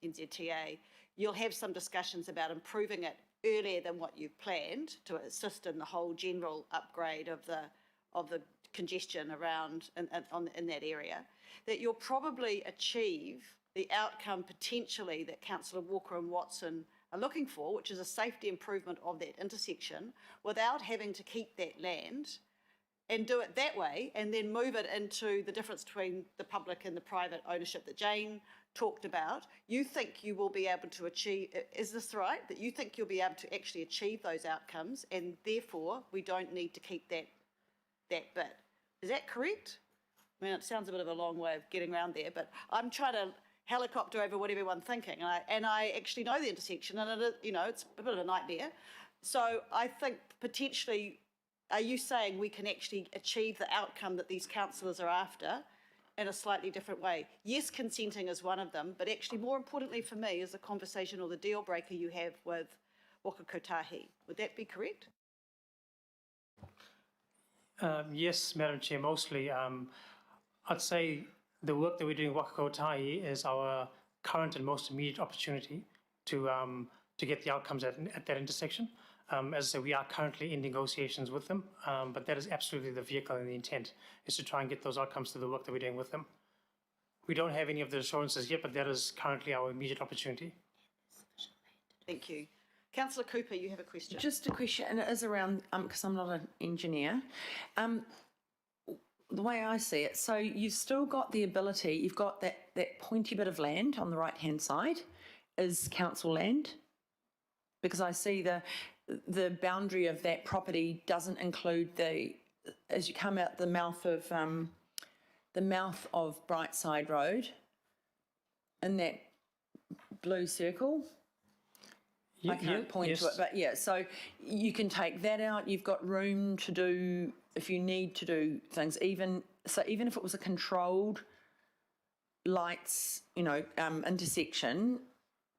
NZTA, you'll have some discussions about improving it earlier than what you've planned to assist in the whole general upgrade of the congestion around in that area, that you'll probably achieve the outcome potentially that Councillor Walker and Watson are looking for, which is a safety improvement of that intersection, without having to keep that land, and do it that way, and then move it into the difference between the public and the private ownership that Jane talked about. You think you will be able to achieve, is this right, that you think you'll be able to actually achieve those outcomes, and therefore we don't need to keep that bit? Is that correct? I mean, it sounds a bit of a long way of getting around there, but I'm trying to helicopter over what everyone's thinking, and I actually know the intersection, and it's a bit of a nightmare. So I think potentially, are you saying we can actually achieve the outcome that these councillors are after in a slightly different way? Yes, consenting is one of them, but actually more importantly for me is the conversation or the deal breaker you have with Waka Kotahi. Would that be correct? Yes, Madam Chair, mostly. I'd say the work that we're doing in Waka Kotahi is our current and most immediate opportunity to get the outcomes at that intersection. As I said, we are currently in negotiations with them, but that is absolutely the vehicle and the intent, is to try and get those outcomes through the work that we're doing with them. We don't have any of the assurances yet, but that is currently our immediate opportunity. Thank you. Councillor Cooper, you have a question. Just a question, and it is around, because I'm not an engineer. The way I see it, so you've still got the ability, you've got that pointy bit of land on the right-hand side is council land, because I see the boundary of that property doesn't include as you come out the mouth of the mouth of Brightside Road in that blue circle. I can't point to it, but yeah, so you can take that out. You've got room to do, if you need to do things, even if it was a controlled lights, intersection,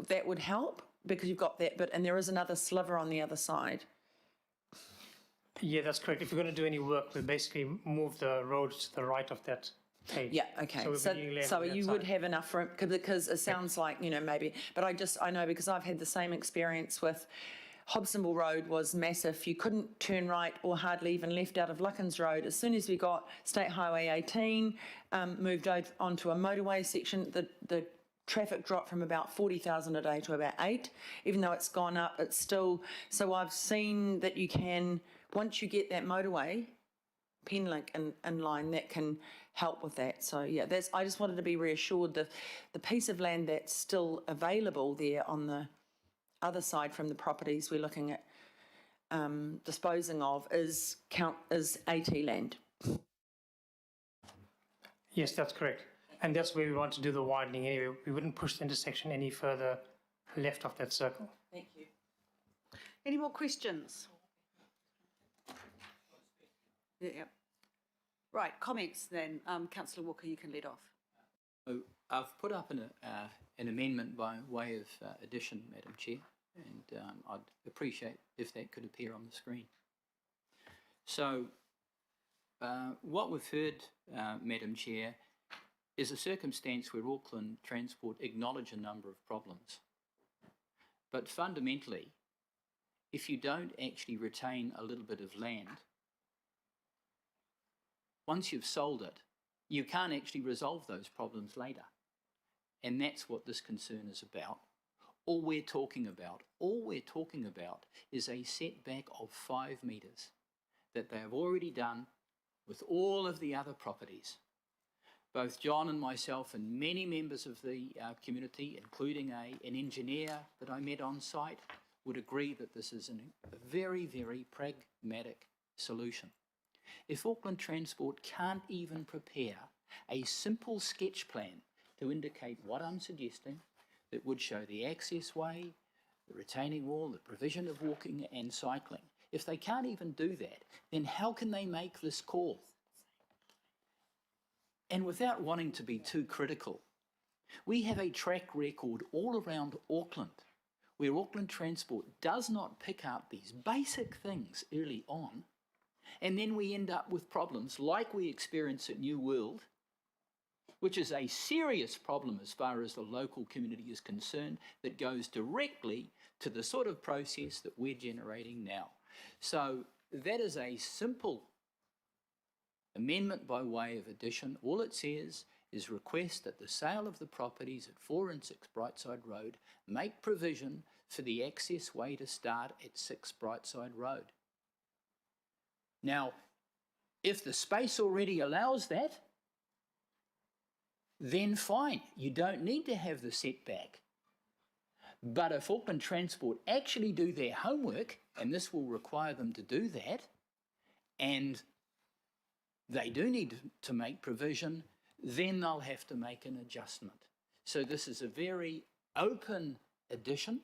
that would help because you've got that bit, and there is another sliver on the other side. Yeah, that's correct. If you're going to do any work, we basically move the road to the right of that page. Yeah, okay. So you would have enough room, because it sounds like, maybe, but I know because I've had the same experience with Hobsonville Road was massive. You couldn't turn right or hardly even left out of Luckens Road. As soon as we got State Highway 18, moved onto a motorway section, the traffic dropped from about 40,000 a day to about 8. Even though it's gone up, it's still, so I've seen that you can, once you get that motorway, Penlink in line, that can help with that. So yeah, I just wanted to be reassured that the piece of land that's still available there on the other side from the properties we're looking at disposing of is AT land. Yes, that's correct. And that's where we want to do the widening anyway. We wouldn't push the intersection any further left of that circle. Thank you. Any more questions? Yeah. Right, comments then. Councillor Walker, you can lead off. I've put up an amendment by way of addition, Madam Chair, and I'd appreciate if that could appear on the screen. So, what we've heard, Madam Chair, is a circumstance where Auckland Transport acknowledge a number of problems. But fundamentally, if you don't actually retain a little bit of land, once you've sold it, you can't actually resolve those problems later. And that's what this concern is about. All we're talking about is a setback of 5 metres that they have already done with all of the other properties. Both John and myself and many members of the community, including an engineer that I met on site, would agree that this is a very, very pragmatic solution. If Auckland Transport can't even prepare a simple sketch plan to indicate what I'm suggesting, that would show the access way, the retaining wall, the provision of walking and cycling, if they can't even do that, then how can they make this call? And without wanting to be too critical, we have a track record all around Auckland where Auckland Transport does not pick up these basic things early on, and then we end up with problems like we experience at New World, which is a serious problem as far as the local community is concerned, that goes directly to the sort of process that we're generating now. So that is a simple amendment by way of addition. All it says is request that the sale of the properties at 4 and 6 Brightside Road make provision for the access way to start at 6 Brightside Road. Now, if the space already allows that, then fine, you don't need to have the setback. But if Auckland Transport actually do their homework, and this will require them to do that, and they do need to make provision, then they'll have to make an adjustment. So this is a very open addition,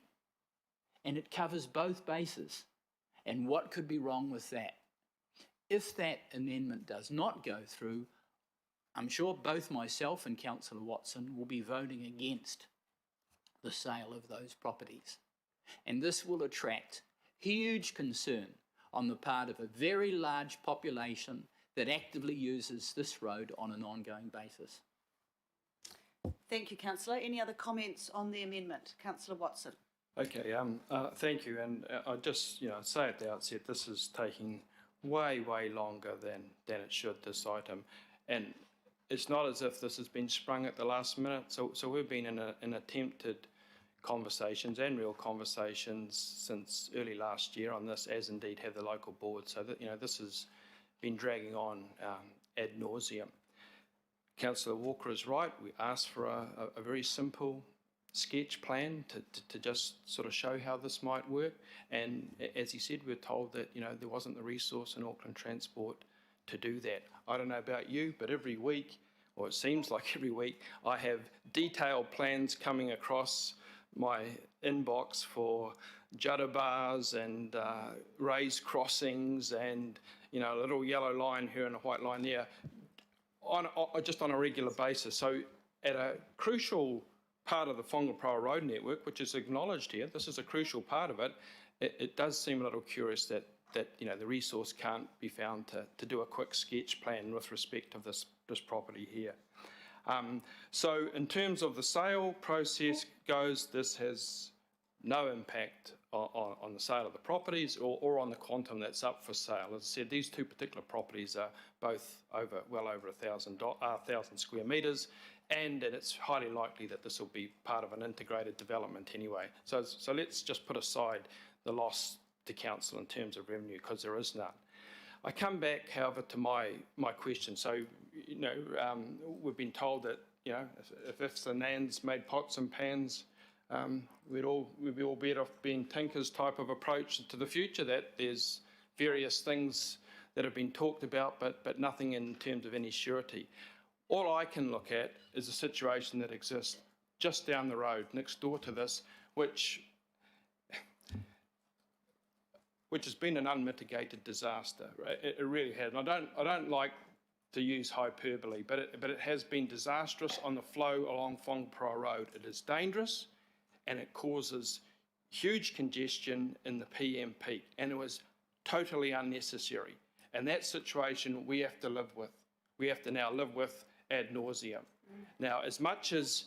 and it covers both bases. And what could be wrong with that? If that amendment does not go through, I'm sure both myself and Councillor Watson will be voting against the sale of those properties. And this will attract huge concern on the part of a very large population that actively uses this road on an ongoing basis. Thank you, Councillor. Any other comments on the amendment? Councillor Watson. Okay, thank you. And I just, say at the outset, this is taking way longer than it should, this item. And it's not as if this has been sprung at the last minute. So we've been in attempted conversations and real conversations since early last year on this, as indeed have the local board. So that, this has been dragging on ad nauseum. Councillor Walker is right. We asked for a very simple sketch plan to just sort of show how this might work. And as he said, we're told that, there wasn't the resource in Auckland Transport to do that. I don't know about you, but every week or it seems like every week, I have detailed plans coming across my inbox for judder bars and raised crossings and, you know, a little yellow line here and a white line there, just on a regular basis. So at a crucial part of the Whangaparoa road network, which is acknowledged here, this is a crucial part of it, it does seem a little curious that you know, the resource can't be found to do a quick sketch plan with respect of this property here. So in terms of the sale process goes, this has no impact on the sale of the properties or on the quantum that's up for sale. As I said, these two particular properties are both well over 1,000 square metres, and it's highly likely that this will be part of an integrated development anyway. So let's just put aside the loss to council in terms of revenue, because there is none. I come back, however, to my question. So, you know, we've been told that, you know, if ifs and ands made pots and pans, we'd be all better off being Tinker's type of approach to the future, that there's various things that have been talked about, but nothing in terms of any surety. All I can look at is a situation that exists just down the road, next door to this, which has been an unmitigated disaster. Right? It really has. And I don't like to use hyperbole, but it has been disastrous on the flow along Whangaparoa Road. It is dangerous, and it causes huge congestion in the PM peak, and it was totally unnecessary. And that situation we have to live with. We have to now live with ad nauseum. Now, as much as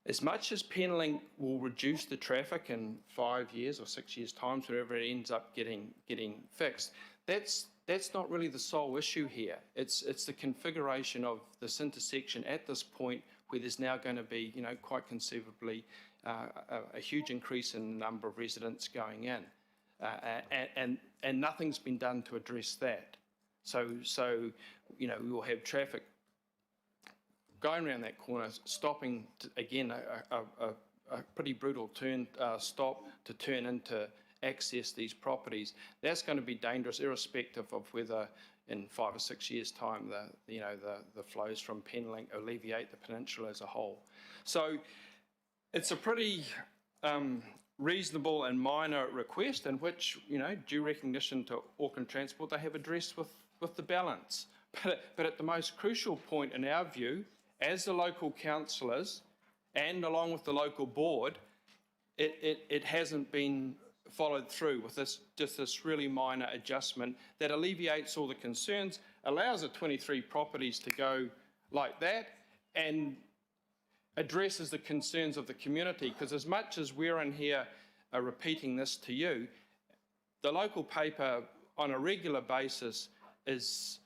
Penlink will reduce the traffic in 5 years or 6 years' time, wherever it ends up getting fixed, that's not really the sole issue here. It's the configuration of this intersection at this point, where there's now going to be, you know, quite conceivably a huge increase in the number of residents going in, and nothing's been done to address that. So you know, we will have traffic going around that corner, stopping to, again, a pretty brutal stop to turn into access these properties. That's going to be dangerous, irrespective of whether in 5 or 6 years' time the flows from Penlink alleviate the peninsula as a whole. So it's a pretty reasonable and minor request, in which, you know, due recognition to Auckland Transport, they have addressed with the balance. But at the most crucial point in our view, as the local councillors and along with the local board, it hasn't been followed through with this really minor adjustment that alleviates all the concerns, allows the 23 properties to go like that, and addresses the concerns of the community. Because as much as we're in here repeating this to you, the local paper on a regular basis is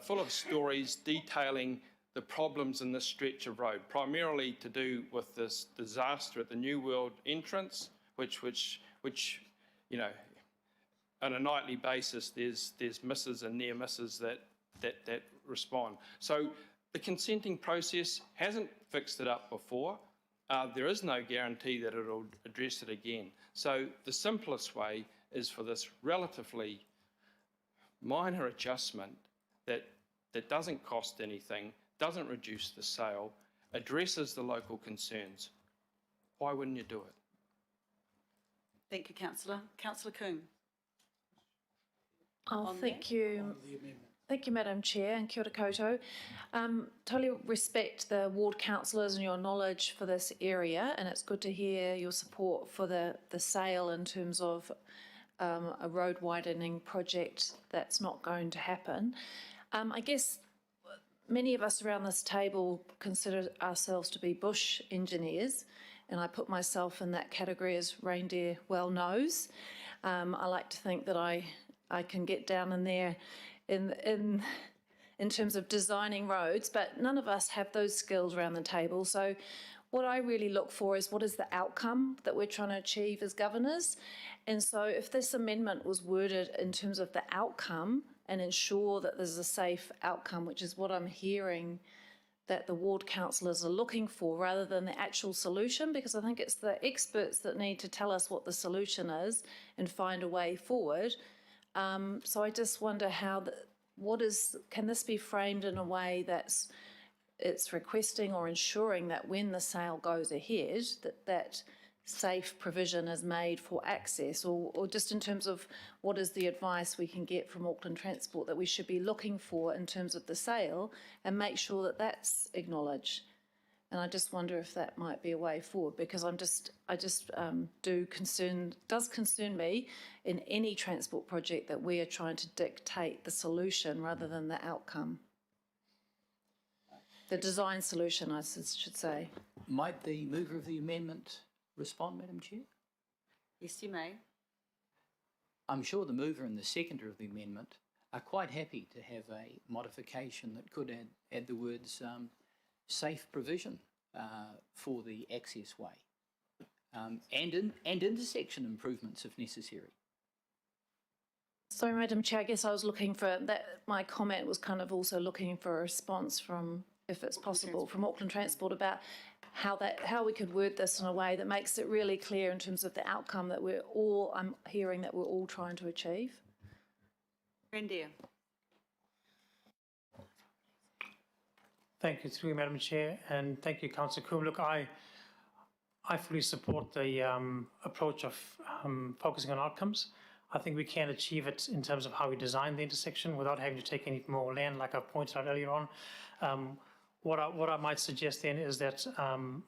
full of stories detailing the problems in this stretch of road, primarily to do with this disaster at the New World entrance, which you know, on a nightly basis, there's misses and near misses that respond. So the consenting process hasn't fixed it up before. There is no guarantee that it'll address it again. So the simplest way is for this relatively minor adjustment that doesn't cost anything, doesn't reduce the sale, addresses the local concerns. Why wouldn't you do it? Thank you, Councillor. Councillor Coombe. Thank you. Thank you, Madam Chair, and kia ora koutou. Totally respect the ward councillors and your knowledge for this area, and it's good to hear your support for the sale in terms of a road widening project that's not going to happen. I guess many of us around this table consider ourselves to be bush engineers, and I put myself in that category, as Reindeer well knows. I like to think that I can get down in there in terms of designing roads, but none of us have those skills around the table. So what I really look for is what is the outcome that we're trying to achieve as governors. And so if this amendment was worded in terms of the outcome and ensure that there's a safe outcome, which is what I'm hearing that the ward councillors are looking for, rather than the actual solution, because I think it's the experts that need to tell us what the solution is and find a way forward. So I just wonder how can this be framed in a way that's it's requesting or ensuring that when the sale goes ahead, that safe provision is made for access, or just in terms of what is the advice we can get from Auckland Transport that we should be looking for in terms of the sale, and make sure that that's acknowledged. And I just wonder if that might be a way forward, because does concern me in any transport project that we are trying to dictate the solution rather than the outcome. The design solution, I should say. Might the mover of the amendment respond, Madam Chair? Yes, you may. I'm sure the mover and the seconder of the amendment are quite happy to have a modification that could add the words safe provision for the access way and intersection improvements if necessary. Sorry, Madam Chair, I guess I was looking for that. My comment was kind of also looking for a response from, if it's possible, from Auckland Transport about how we could word this in a way that makes it really clear in terms of the outcome that I'm hearing that we're all trying to achieve. Randy. Thank you, through you, Madam Chair, and thank you, Councillor Coombe. Look, I fully support the approach of focusing on outcomes. I think we can achieve it in terms of how we design the intersection without having to take any more land, like I pointed out earlier on. What I might suggest then is that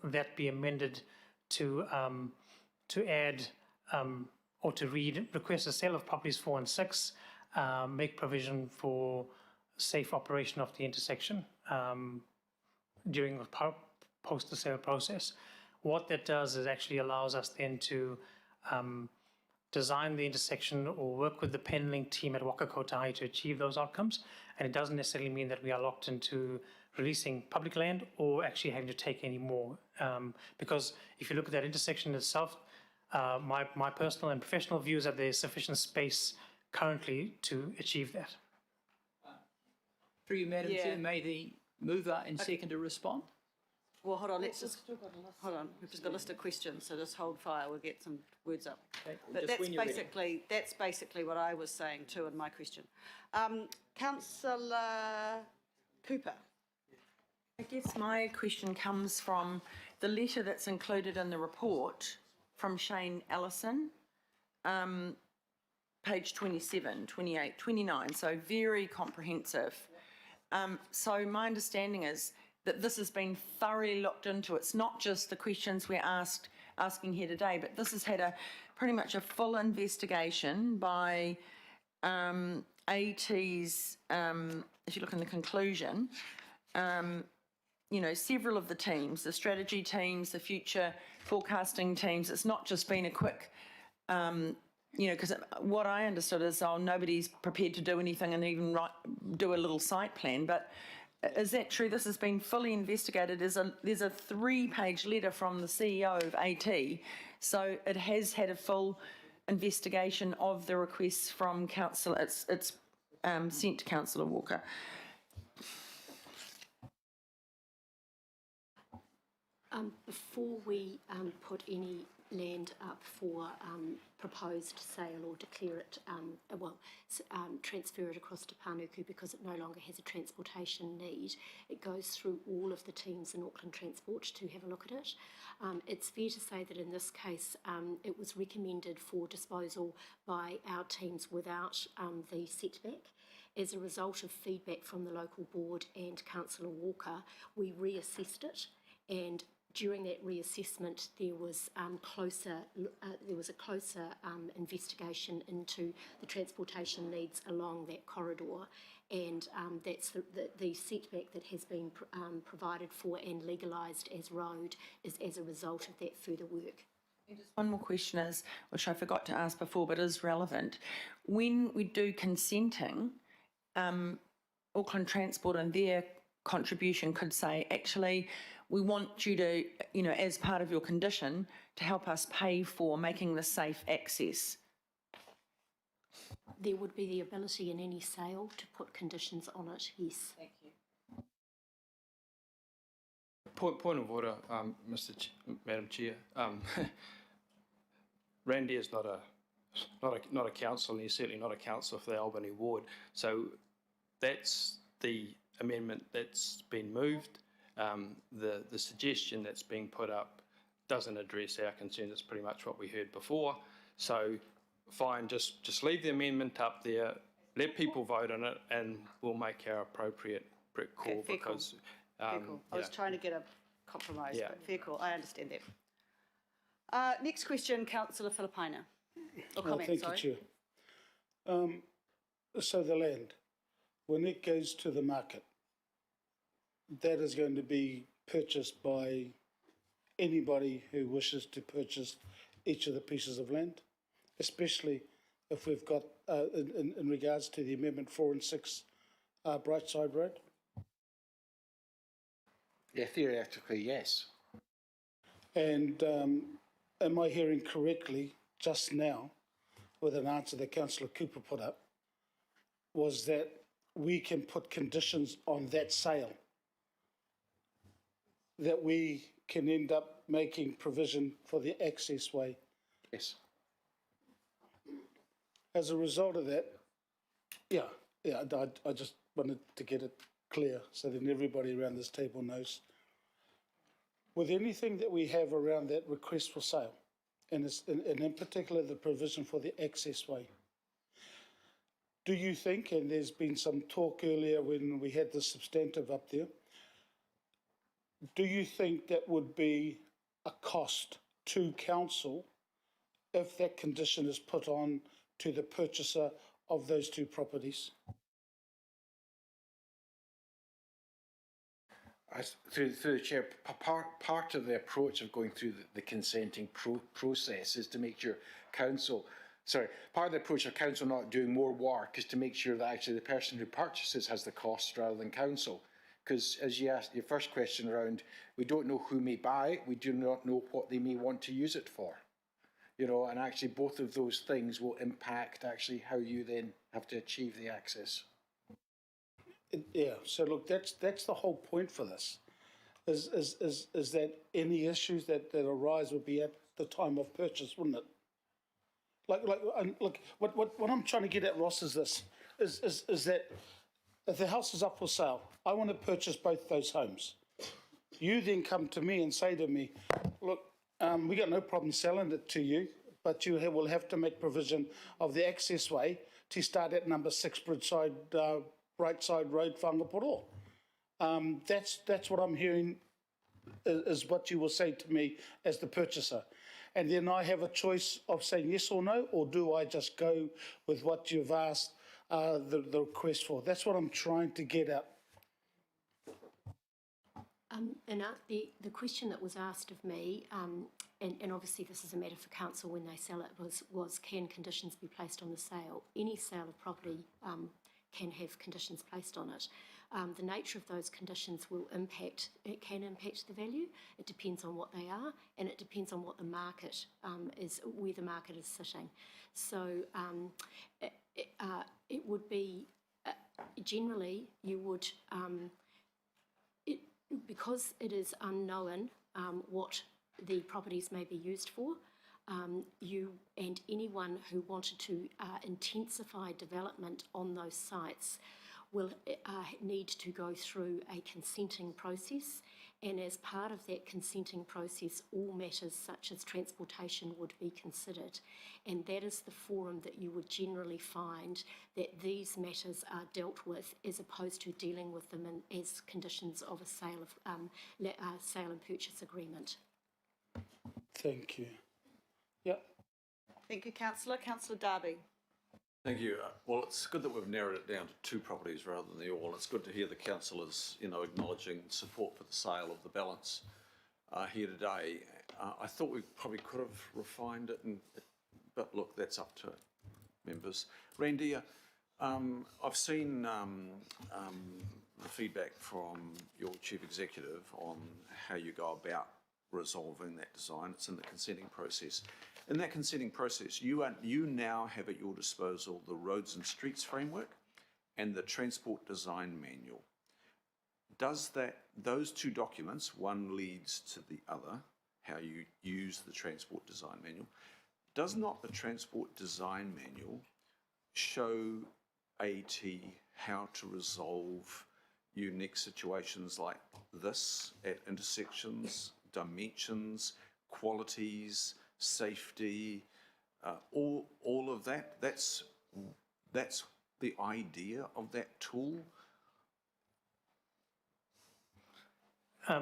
that be amended to add or to read: request a sale of properties 4 and 6, make provision for safe operation of the intersection during the post the sale process. What that does is actually allows us then to design the intersection or work with the Penlink team at Whangaparoa to achieve those outcomes. And it doesn't necessarily mean that we are locked into releasing public land or actually having to take any more. Because if you look at that intersection itself, my personal and professional view is that there's sufficient space currently to achieve that. Through you, Madam Chair, may the mover and seconder respond? Well, hold on, hold on. We've just got a list of questions, so just hold fire, we'll get some words up. Okay, But that's basically what I was saying too in my question. Councillor Cooper. I guess my question comes from the letter that's included in the report from Shane Ellison, page 27, 28, 29, so very comprehensive. So my understanding is that this has been thoroughly looked into. It's not just the questions we're asking here today, but this has had pretty much a full investigation by AT's, if you look in the conclusion, several of the teams, the strategy teams, the future forecasting teams. It's not just been a quick, because what I understood is, nobody's prepared to do anything and even do a little site plan. But is that true? This has been fully investigated. There's a 3-page letter from the CEO of AT. So it has had a full investigation of the requests from council. It's sent to Councillor Walker. Before we put any land up for proposed sale or declare it, transfer it across to Panuku because it no longer has a transportation need, it goes through all of the teams in Auckland Transport to have a look at it. It's fair to say that in this case it was recommended for disposal by our teams without the setback. As a result of feedback from the local board and Councillor Walker, we reassessed it, and during that reassessment, there was a closer investigation into the transportation needs along that corridor, and that's the setback that has been provided for and legalised as road is as a result of that further work. And just one more question is, which I forgot to ask before, but is relevant. When we do consenting, Auckland Transport and their contribution could say, actually, we want you to, as part of your condition, to help us pay for making the safe access. There would be the ability in any sale to put conditions on it, yes. Thank you. Point of order, Madam Chair. Randy is not a council, and he's certainly not a councillor for the Albany ward. So that's the amendment that's been moved. The suggestion that's being put up doesn't address our concerns. It's pretty much what we heard before. So fine, just leave the amendment up there, let people vote on it, and we'll make our appropriate call. Okay, fair call. Because Fair call. I was trying to get a compromise, Yeah. but fair call. I understand that. Next question, Councillor Filipaina. Or comment, Thank sorry. you, Chair. So the land, when it goes to the market, that is going to be purchased by anybody who wishes to purchase each of the pieces of land, especially if we've got, in regards to the Amendment 4 and 6, Brightside Road? Yeah, theoretically, yes. And am I hearing correctly just now, with an answer that Councillor Cooper put up, was that we can put conditions on that sale, that we can end up making provision for the access way? Yes. As a result of that, I just wanted to get it clear so that everybody around this table knows. With anything that we have around that request for sale, and in particular the provision for the access way, do you think, and there's been some talk earlier when we had the substantive up there, do you think that would be a cost to council if that condition is put on to the purchaser of those two properties? Through the Chair, part of the approach of going through the consenting process is to make sure part of the approach of council not doing more work is to make sure that actually the person who purchases has the cost rather than council. Because as you asked your first question around, we don't know who may buy it, we do not know what they may want to use it for. You know, and actually both of those things will impact actually how you then have to achieve the access. Yeah, so look, that's the whole point for this, is that any issues that arise would be at the time of purchase, wouldn't it? Look, what I'm trying to get at, Ross, is this, is that if the house is up for sale, I want to purchase both those homes. You then come to me and say to me, look, we got no problem selling it to you, but you will have to make provision of the access way to start at number 6 Brightside Road, Whangaparoa. That's what I'm hearing is what you will say to me as the purchaser. And then I have a choice of saying yes or no, or do I just go with what you've asked the request for? That's what I'm trying to get at. The question that was asked of me, and obviously this is a matter for council when they sell it, was can conditions be placed on the sale? Any sale of property can have conditions placed on it. The nature of those conditions can impact the value. It depends on what they are, and it depends on what the market is, where the market is sitting. So it would be, generally you would, because it is unknown what the properties may be used for, you and anyone who wanted to intensify development on those sites will need to go through a consenting process, and as part of that consenting process, all matters such as transportation would be considered, and that is the forum that you would generally find that these matters are dealt with, as opposed to dealing with them as conditions of a sale and purchase agreement. Thank you. Yep. Thank you, Councillor. Councillor Darby. Thank you. Well, it's good that we've narrowed it down to 2 properties rather than the all. It's good to hear the councillors, acknowledging support for the sale of the balance here today. I thought we probably could have refined it, but look, that's up to members. Randy, I've seen the feedback from your chief executive on how you go about resolving that design. It's in the consenting process. In that consenting process, you now have at your disposal the Roads and Streets Framework and the Transport Design Manual. Does those 2 documents, one leads to the other, how you use the Transport Design Manual, does not the Transport Design Manual show AT how to resolve unique situations like this at intersections, dimensions, qualities, safety, all of that. That's the idea of that tool.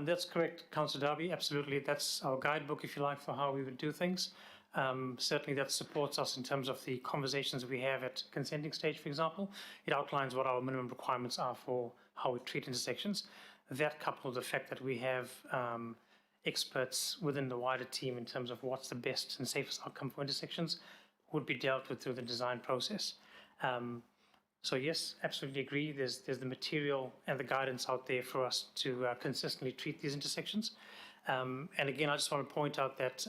That's correct, Councillor Darby. Absolutely, that's our guidebook, if you like, for how we would do things. Certainly, that supports us in terms of the conversations we have at consenting stage, for example. It outlines what our minimum requirements are for how we treat intersections. That, coupled with the fact that we have experts within the wider team in terms of what's the best and safest outcome for intersections, would be dealt with through the design process. So yes, absolutely agree. There's the material and the guidance out there for us to consistently treat these intersections. And again, I just want to point out that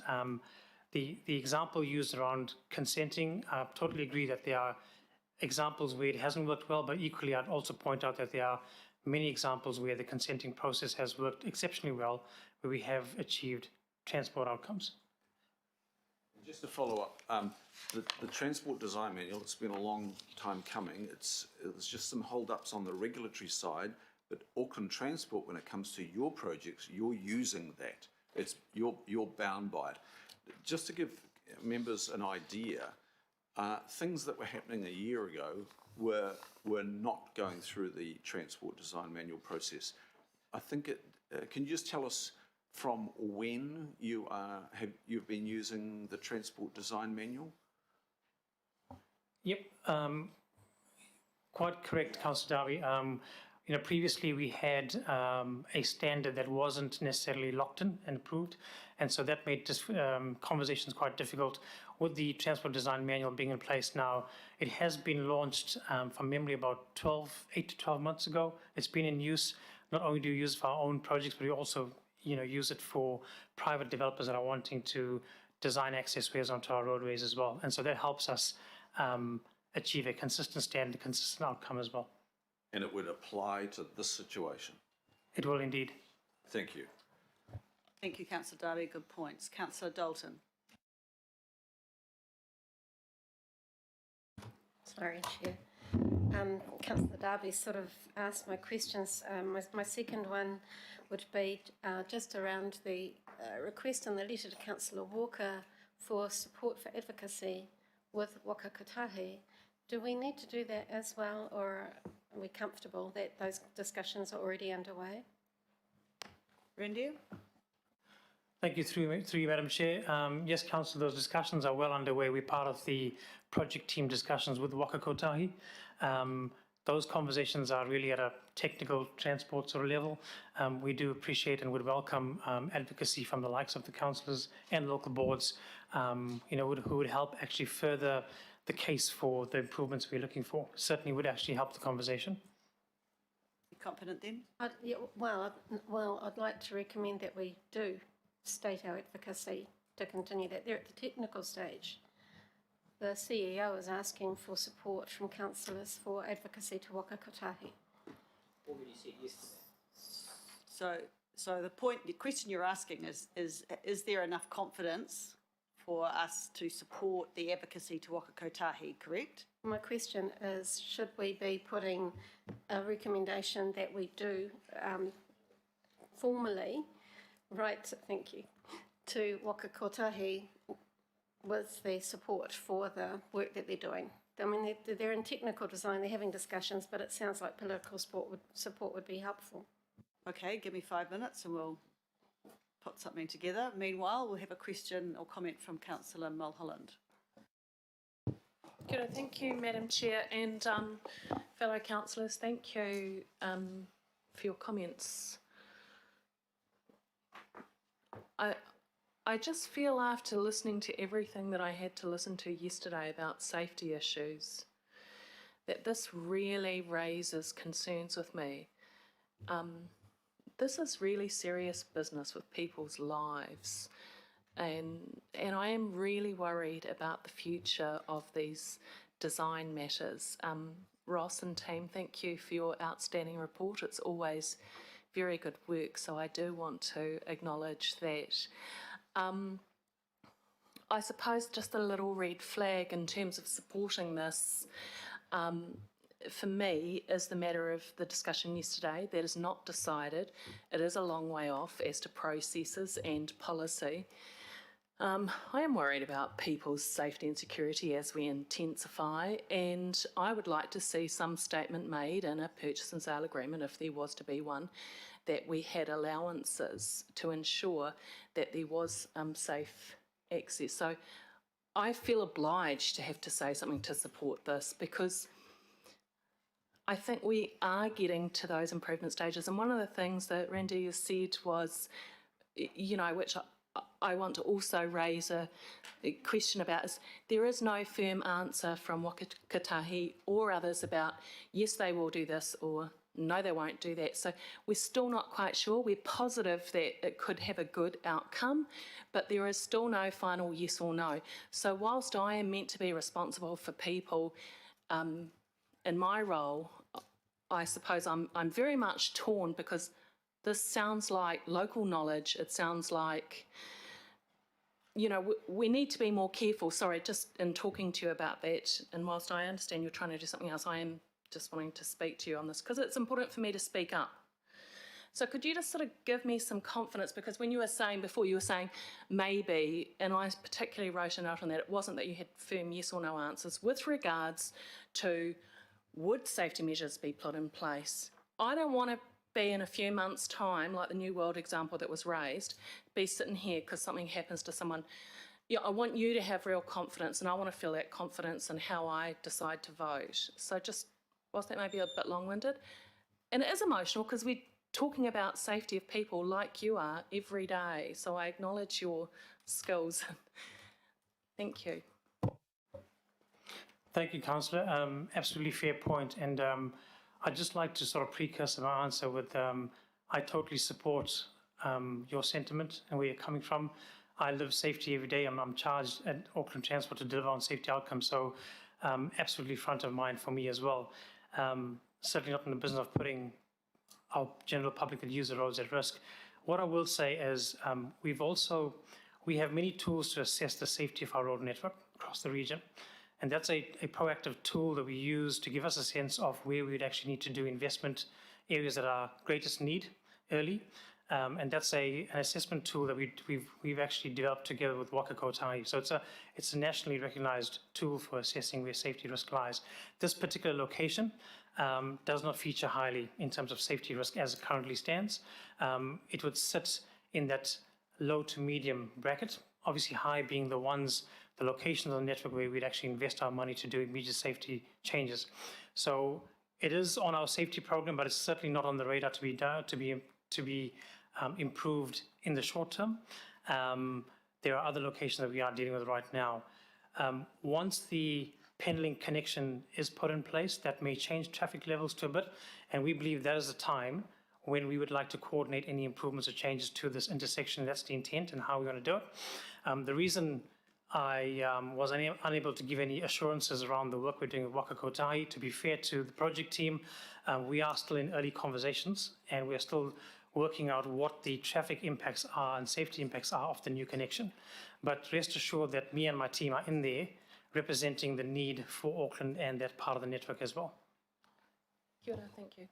the example used around consenting, I totally agree that there are examples where it hasn't worked well, but equally I'd also point out that there are many examples where the consenting process has worked exceptionally well, where we have achieved transport outcomes. Just to follow up, the Transport Design Manual, it's been a long time coming. There's just some hold-ups on the regulatory side, but Auckland Transport, when it comes to your projects, you're using that. You're bound by it. Just to give members an idea, things that were happening a year ago were not going through the Transport Design Manual process. I think can you just tell us from when you've been using the Transport Design Manual? Yep, quite correct, Councillor Darby. Previously we had a standard that wasn't necessarily locked in and approved, and so that made conversations quite difficult. With the Transport Design Manual being in place now, it has been launched from memory about 8 to 12 months ago. It's been in use. Not only do we use it for our own projects, but we also use it for private developers that are wanting to design accessways onto our roadways as well. And so that helps us achieve a consistent standard, consistent outcome as well. And it would apply to this situation? It will indeed. Thank you. Thank you, Councillor Darby. Good points. Councillor Dalton. Sorry, Chair. Councillor Darby sort of asked my questions. My second one would be just around the request in the letter to Councillor Walker for support for advocacy with Waka Kotahi. Do we need to do that as well, or are we comfortable that those discussions are already underway? Rendu? Thank you, through you, Madam Chair. Yes, Councillor, those discussions are well underway. We're part of the project team discussions with Waka Kotahi. Those conversations are really at a technical transport sort of level. We do appreciate and would welcome advocacy from the likes of the councillors and local boards, who would help actually further the case for the improvements we're looking for. Certainly would actually help the conversation. You confident then? I'd like to recommend that we do state our advocacy to continue that. They're at the technical stage. The CEO is asking for support from councillors for advocacy to Waka Kotahi. Already said yes. So the question you're asking is there enough confidence for us to support the advocacy to Waka Kotahi, correct? My question is, should we be putting a recommendation that we do formally write, thank you, to Waka Kotahi with the support for the work that they're doing? I mean, they're in technical design, they're having discussions, but it sounds like political support would be helpful. Okay, give me 5 minutes and we'll put something together. Meanwhile, we'll have a question or comment from Councillor Mulholland. Good, thank you, Madam Chair, and fellow councillors, thank you for your comments. I just feel, after listening to everything that I had to listen to yesterday about safety issues, that this really raises concerns with me. This is really serious business with people's lives, and I am really worried about the future of these design matters. Ross and team, thank you for your outstanding report. It's always very good work, so I do want to acknowledge that. I suppose just a little red flag in terms of supporting this for me, is the matter of the discussion yesterday. That is not decided. It is a long way off as to processes and policy. I am worried about people's safety and security as we intensify, and I would like to see some statement made in a purchase and sale agreement, if there was to be one, that we had allowances to ensure that there was safe access. So I feel obliged to have to say something to support this, because I think we are getting to those improvement stages. And one of the things that Randy has said was, you know, which I want to also raise a question about, is there is no firm answer from Whangaparoa or others about, yes, they will do this, or no, they won't do that. So we're still not quite sure. We're positive that it could have a good outcome, but there is still no final yes or no. So whilst I am meant to be responsible for people, in my role, I suppose I'm very much torn, because this sounds like local knowledge. It sounds like, you know, we need to be more careful. Sorry, just in talking to you about that, and whilst I understand you're trying to do something else, I am just wanting to speak to you on this, because it's important for me to speak up. So could you just sort of give me some confidence, because when you were saying before, you were saying maybe, and I particularly wrote a note on that, it wasn't that you had firm yes or no answers with regards to would safety measures be put in place. I don't want to be in a few months' time, like the New World example that was raised, be sitting here because something happens to someone. Yeah, I want you to have real confidence, and I want to feel that confidence in how I decide to vote. So just, whilst that may be a bit long-winded, and it is emotional because we're talking about safety of people like you are every day, so I acknowledge your skills. Thank you. Thank you, Councillor. Absolutely fair point. And I'd just like to sort of precursor my answer with, I totally support your sentiment and where you're coming from. I live safety every day. I'm charged at Auckland Transport to deliver on safety outcomes, so absolutely front of mind for me as well. Certainly not in the business of putting our general public that use the roads at risk. What I will say is we have many tools to assess the safety of our road network across the region. And that's a proactive tool that we use to give us a sense of where we would actually need to do investment areas that are greatest need early. And that's an assessment tool that we've actually developed together with Whangaparoa. So it's a nationally recognized tool for assessing where safety risk lies. This particular location does not feature highly in terms of safety risk as it currently stands. It would sit in that low to medium bracket, obviously high being the locations on the network where we'd actually invest our money to do immediate safety changes. So it is on our safety program, but it's certainly not on the radar to be improved in the short term. There are other locations that we are dealing with right now. Once the Penlink connection is put in place, that may change traffic levels to a bit, and we believe that is the time when we would like to coordinate any improvements or changes to this intersection. That's the intent and how we're going to do it. The reason I was unable to give any assurances around the work we're doing with Whangaparoa, to be fair to the project team, we are still in early conversations, and we're still working out what the traffic impacts are and safety impacts are of the new connection. But rest assured that me and my team are in there representing the need for Auckland and that part of the network as well. Kia ora, thank you.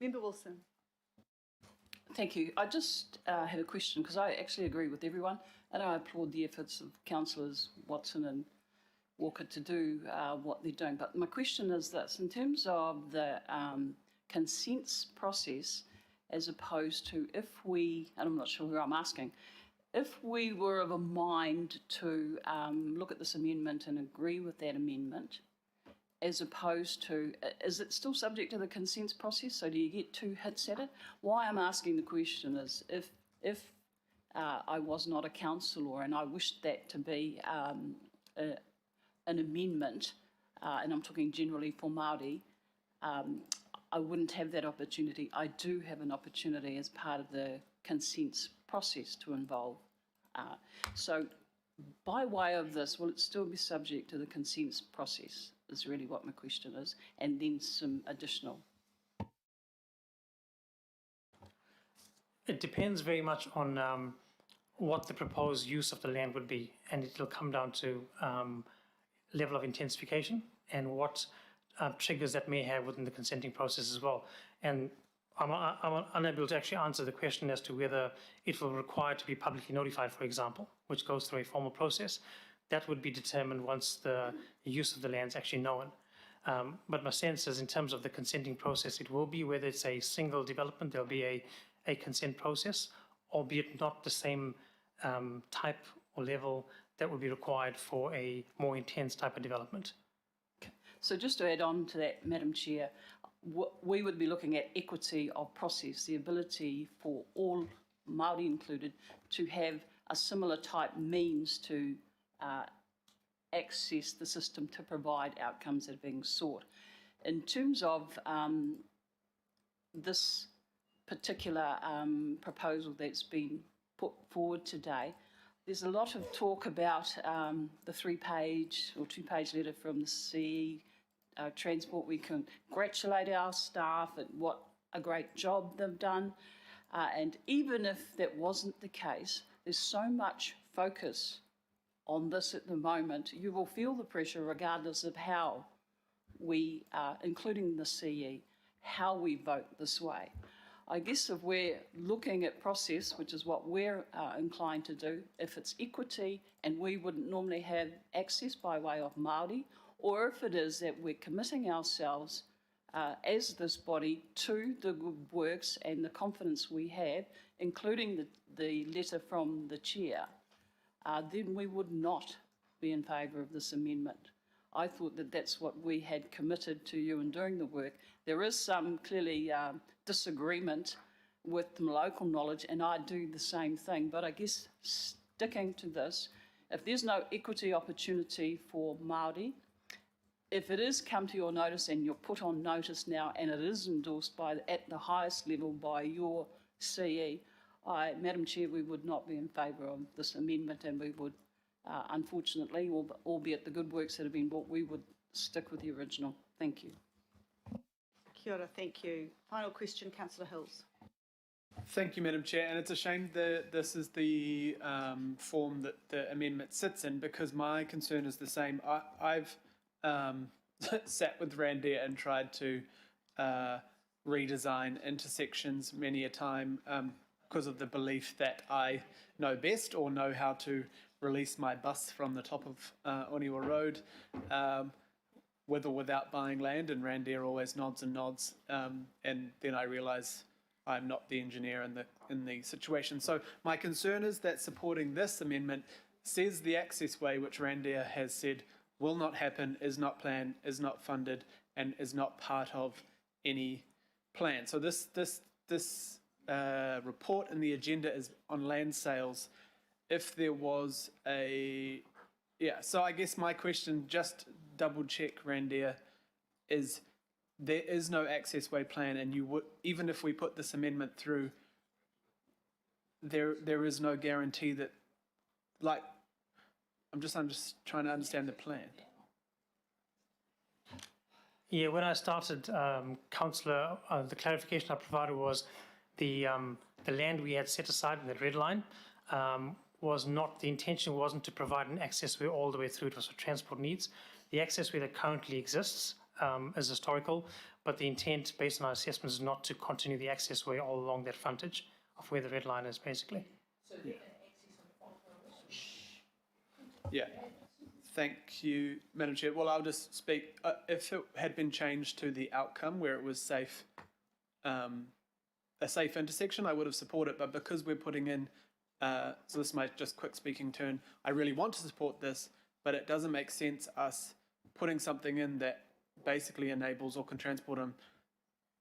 Member Wilson. Thank you. I just had a question, because I actually agree with everyone, and I applaud the efforts of Councillors Watson and Walker to do what they're doing. But my question is this: in terms of the consents process, as opposed to if we, and I'm not sure who I'm asking, if we were of a mind to look at this amendment and agree with that amendment, as opposed to, is it still subject to the consents process? So do you get 2 hits at it? Why I'm asking the question is, if I was not a councillor and I wished that to be an amendment, and I'm talking generally for Māori, I wouldn't have that opportunity. I do have an opportunity as part of the consents process to involve. So by way of this, will it still be subject to the consents process, is really what my question is, and then some additional. It depends very much on what the proposed use of the land would be, and it will come down to level of intensification and what triggers that may have within the consenting process as well. And I'm unable to actually answer the question as to whether it will require to be publicly notified, for example, which goes through a formal process. That would be determined once the use of the land is actually known. But my sense is, in terms of the consenting process, it will be, whether it's a single development, there'll be a consent process, albeit not the same type or level that would be required for a more intense type of development. So just to add on to that, Madam Chair, we would be looking at equity of process, the ability for all, Māori included, to have a similar type means to access the system to provide outcomes that are being sought. In terms of this particular proposal that's been put forward today, there's a lot of talk about the 3-page or 2-page letter from the CE Transport. We congratulate our staff at what a great job they've done. And even if that wasn't the case, there's so much focus on this at the moment. You will feel the pressure regardless of how we, including the CE, how we vote this way. I guess if we're looking at process, which is what we're inclined to do, if it's equity and we wouldn't normally have access by way of Māori, or if it is that we're committing ourselves as this body to the good works and the confidence we have, including the letter from the chair, then we would not be in favour of this amendment. I thought that that's what we had committed to you in doing the work. There is some clearly disagreement with the local knowledge, and I do the same thing, but I guess sticking to this, if there's no equity opportunity for Māori, if it is come to your notice and you're put on notice now and it is endorsed by at the highest level by your CE, Madam Chair, we would not be in favour of this amendment, and we would, unfortunately, albeit the good works that have been brought, we would stick with the original. Thank you. Kia ora, thank you. Final question, Councillor Hills. Thank you, Madam Chair. And it's a shame that this is the form that the amendment sits in, because my concern is the same. I've sat with Randir and tried to redesign intersections many a time because of the belief that I know best or know how to release my bus from the top of Oniwa Road, with or without buying land, and Randir always nods and nods, and then I realise I'm not the engineer in the situation. So my concern is that supporting this amendment says the access way, which Randir has said will not happen, is not planned, is not funded, and is not part of any plan. So this report and the agenda is on land sales. If there was so I guess my question, just double check, Randir, is there is no access way plan, and you would, even if we put this amendment through, there is no guarantee that, like, I'm just trying to understand the plan. Yeah, when I started, Councillor, the clarification I provided was the land we had set aside in that red line was not, the intention wasn't to provide an access way all the way through. It was for transport needs. The access way that currently exists is historical, but the intent based on our assessments is not to continue the access way all along that frontage of where the red line is, basically. So yeah. Thank you, Madam Chair. Well, I'll just speak. If it had been changed to the outcome where it was safe, a safe intersection, I would have supported it. But because we're putting in, so this is my just quick speaking turn, I really want to support this, but it doesn't make sense us putting something in that basically enables Auckland Transport and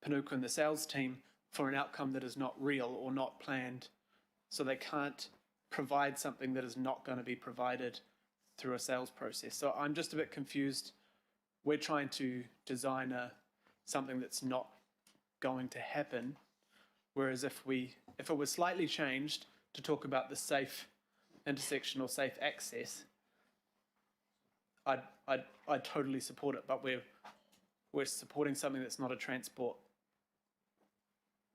Panuku and the sales team for an outcome that is not real or not planned. So they can't provide something that is not going to be provided through a sales process. So I'm just a bit confused. We're trying to design something that's not going to happen, whereas if it was slightly changed to talk about the safe intersection or safe access, I'd totally support it. But we're supporting something that's not a transport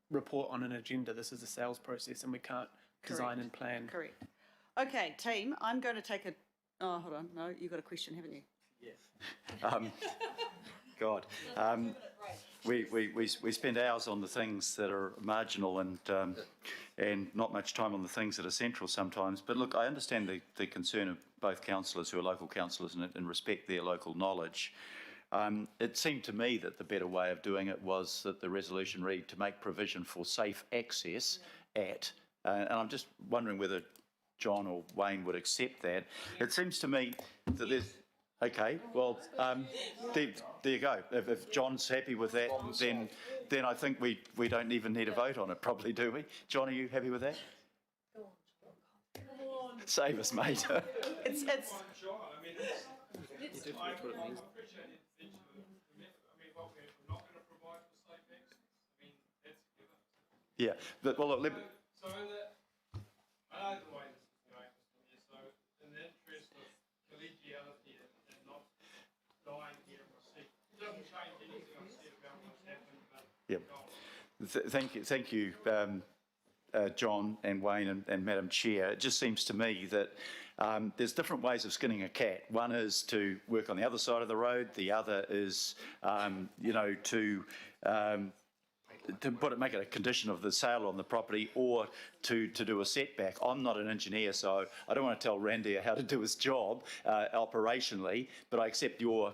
report on an agenda. This is a sales process, and we can't design and plan. Correct. Okay, team, I'm going to take a... Oh, hold on. No, you've got a question, haven't you? Yes. God. We spend hours on the things that are marginal and not much time on the things that are central sometimes. But look, I understand the concern of both councillors who are local councillors and respect their local knowledge. It seemed to me that the better way of doing it was that the resolution read to make provision for safe access at, and I'm just wondering whether John or Wayne would accept that. It seems to me that there's, okay, well, there you go. If John's happy with that, then I think we don't even need a vote on it, probably, do we? John, are you happy with that? Save us, mate. It's yeah, but well, look, So I know the way this is going, Mr. Mayor, so in the interest of collegiality and not dying here in the seat, it doesn't change anything I've said about what's happened, but yeah. Thank you, John and Wayne and Madam Chair. It just seems to me that there's different ways of skinning a cat. One is to work on the other side of the road. The other is, make it a condition of the sale on the property, or to do a setback. I'm not an engineer, so I don't want to tell Randy how to do his job operationally, but I accept your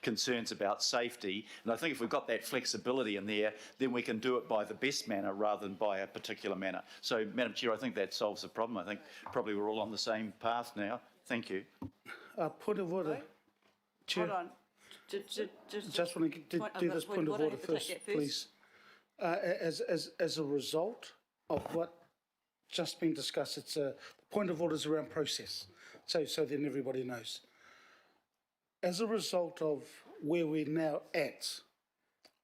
concerns about safety, and I think if we've got that flexibility in there, then we can do it by the best manner rather than by a particular manner. So, Madam Chair, I think that solves the problem. I think probably we're all on the same path now. Thank you. Point of order. Chair. Hold on. Just want to do this point of order first, please. As a result of what just been discussed, it's a point of order is around process. So then everybody knows. As a result of where we're now at,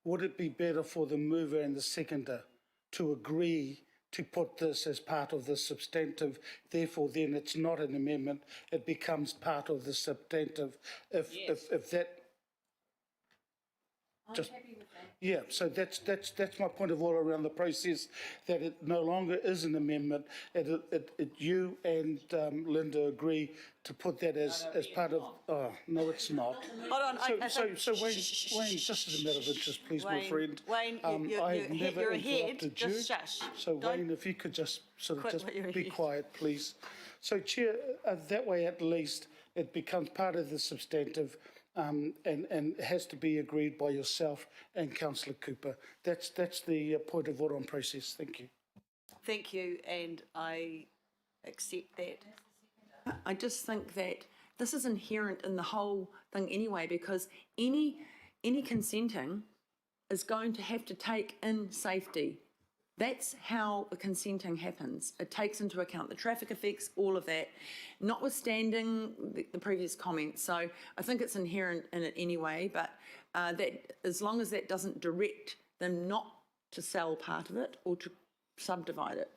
would it be better for the mover and the seconder to agree to put this as part of the substantive? Therefore, then it's not an amendment; it becomes part of the substantive. If that. Just, yeah, so that's my point of order around the process, that it no longer is an amendment. You and Linda agree to put that as part of. Oh no, it's not. Hold on. So Wayne, just as a matter of interest, please, my friend. Wayne, I've never you're ahead. interrupted you. Just shush. So Wayne, if you could just sort of just be quiet, please. So Chair, that way at least it becomes part of the substantive. And has to be agreed by yourself and Councillor Cooper. That's the point of order on process. Thank you. Thank you, and I accept that. I just think that this is inherent in the whole thing anyway, because any consenting is going to have to take in safety. That's how the consenting happens. It takes into account the traffic effects, all of that, notwithstanding the previous comments. So I think it's inherent in it anyway, but that as long as that doesn't direct them not to sell part of it or to subdivide it.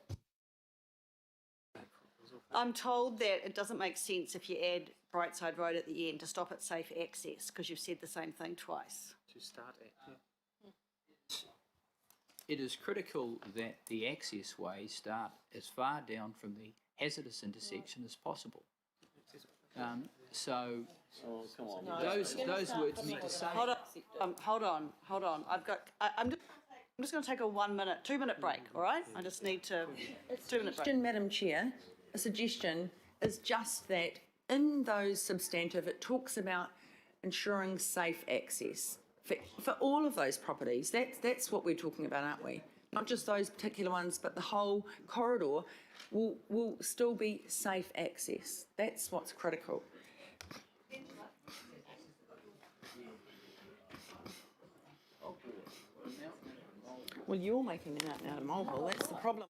I'm told that it doesn't make sense if you add Brightside Road at the end to stop at safe access, because you've said the same thing twice. To start at, It is critical that the access ways start as far down from the hazardous intersection as possible. Those words need to say. Hold on. I'm just going to take a 2-minute break. All right? I just need to 2-minute break. Madam Chair, a suggestion is just that in those substantive, it talks about ensuring safe access. For all of those properties, that's what we're talking about, aren't we? Not just those particular ones, but the whole corridor will still be safe access. That's what's critical. Well, you're making the mountain out of molehill. That's the problem.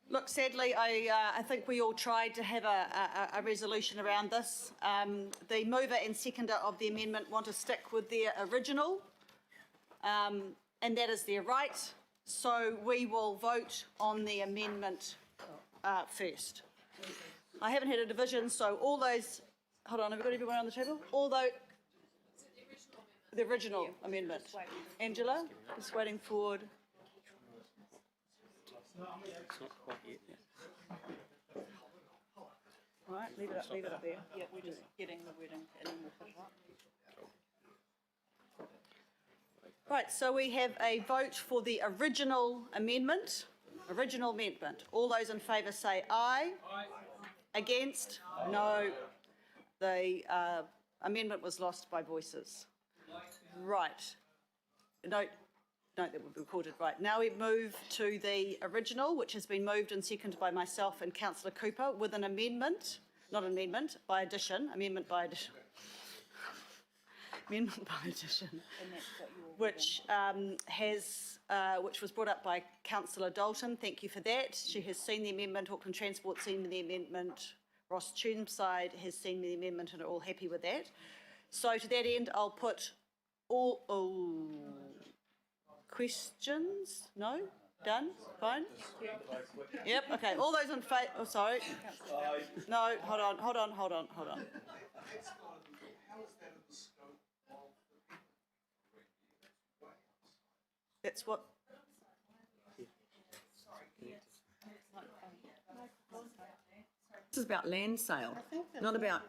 Look, sadly, I think we all tried to have a resolution around this. The mover and seconder of the amendment want to stick with their original, and that is their right. So we will vote on the amendment first. I haven't had a division, so all those, hold on, have we got everyone on the table? All those, the original amendment. Angela, just waiting forward. It's not quite yet. All right, leave it up there. Yeah, we're just getting the wording and then we'll put it up. Right, so we have a vote for the original amendment. Original amendment. All those in favour say aye. Aye. Against? No. The amendment was lost by voices. Right. Note that will be recorded. Right. Now we move to the original, which has been moved and seconded by myself and Councillor Cooper with an amendment, not an amendment, by addition, amendment by addition. Amendment by addition, which which was brought up by Councillor Dalton. Thank you for that. She has seen the amendment. Auckland Transport seen the amendment. Ross Tombside has seen the amendment and are all happy with that. So to that end, I'll put all questions. No, done. Fine. Yep. Okay. All those in favour. Oh, sorry. No. Hold on. That's what. This is about land sale, not about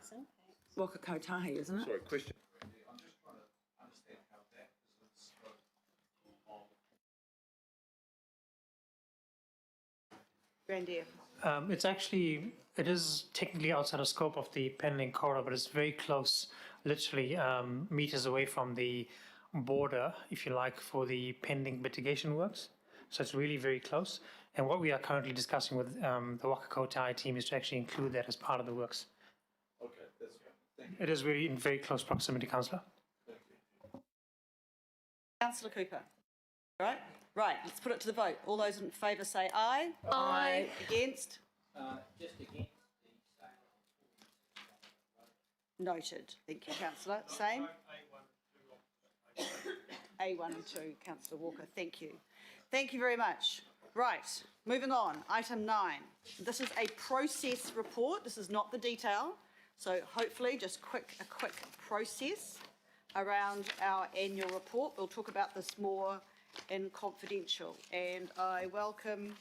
Waka Kotahi, isn't it? Sorry, question. Grandier. It is technically outside of scope of the pending corridor, but it's very close, literally meters away from the border, if you like, for the pending mitigation works. So it's really very close. And what we are currently discussing with the Waka Kotahi team is to actually include that as part of the works. Okay, that's good. Thank you. It is really in very close proximity, Councillor. Thank you. Councillor Cooper. Right? Right, let's put it to the vote. All those in favour say aye. Aye. Against? Just against. Noted. Thank you, Councillor. Same? A1 and 2, Councillor Walker. Thank you. Thank you very much. Right, moving on. Item 9. This is a process report. This is not the detail. So hopefully just a quick process around our annual report. We'll talk about this more in confidential. And I welcome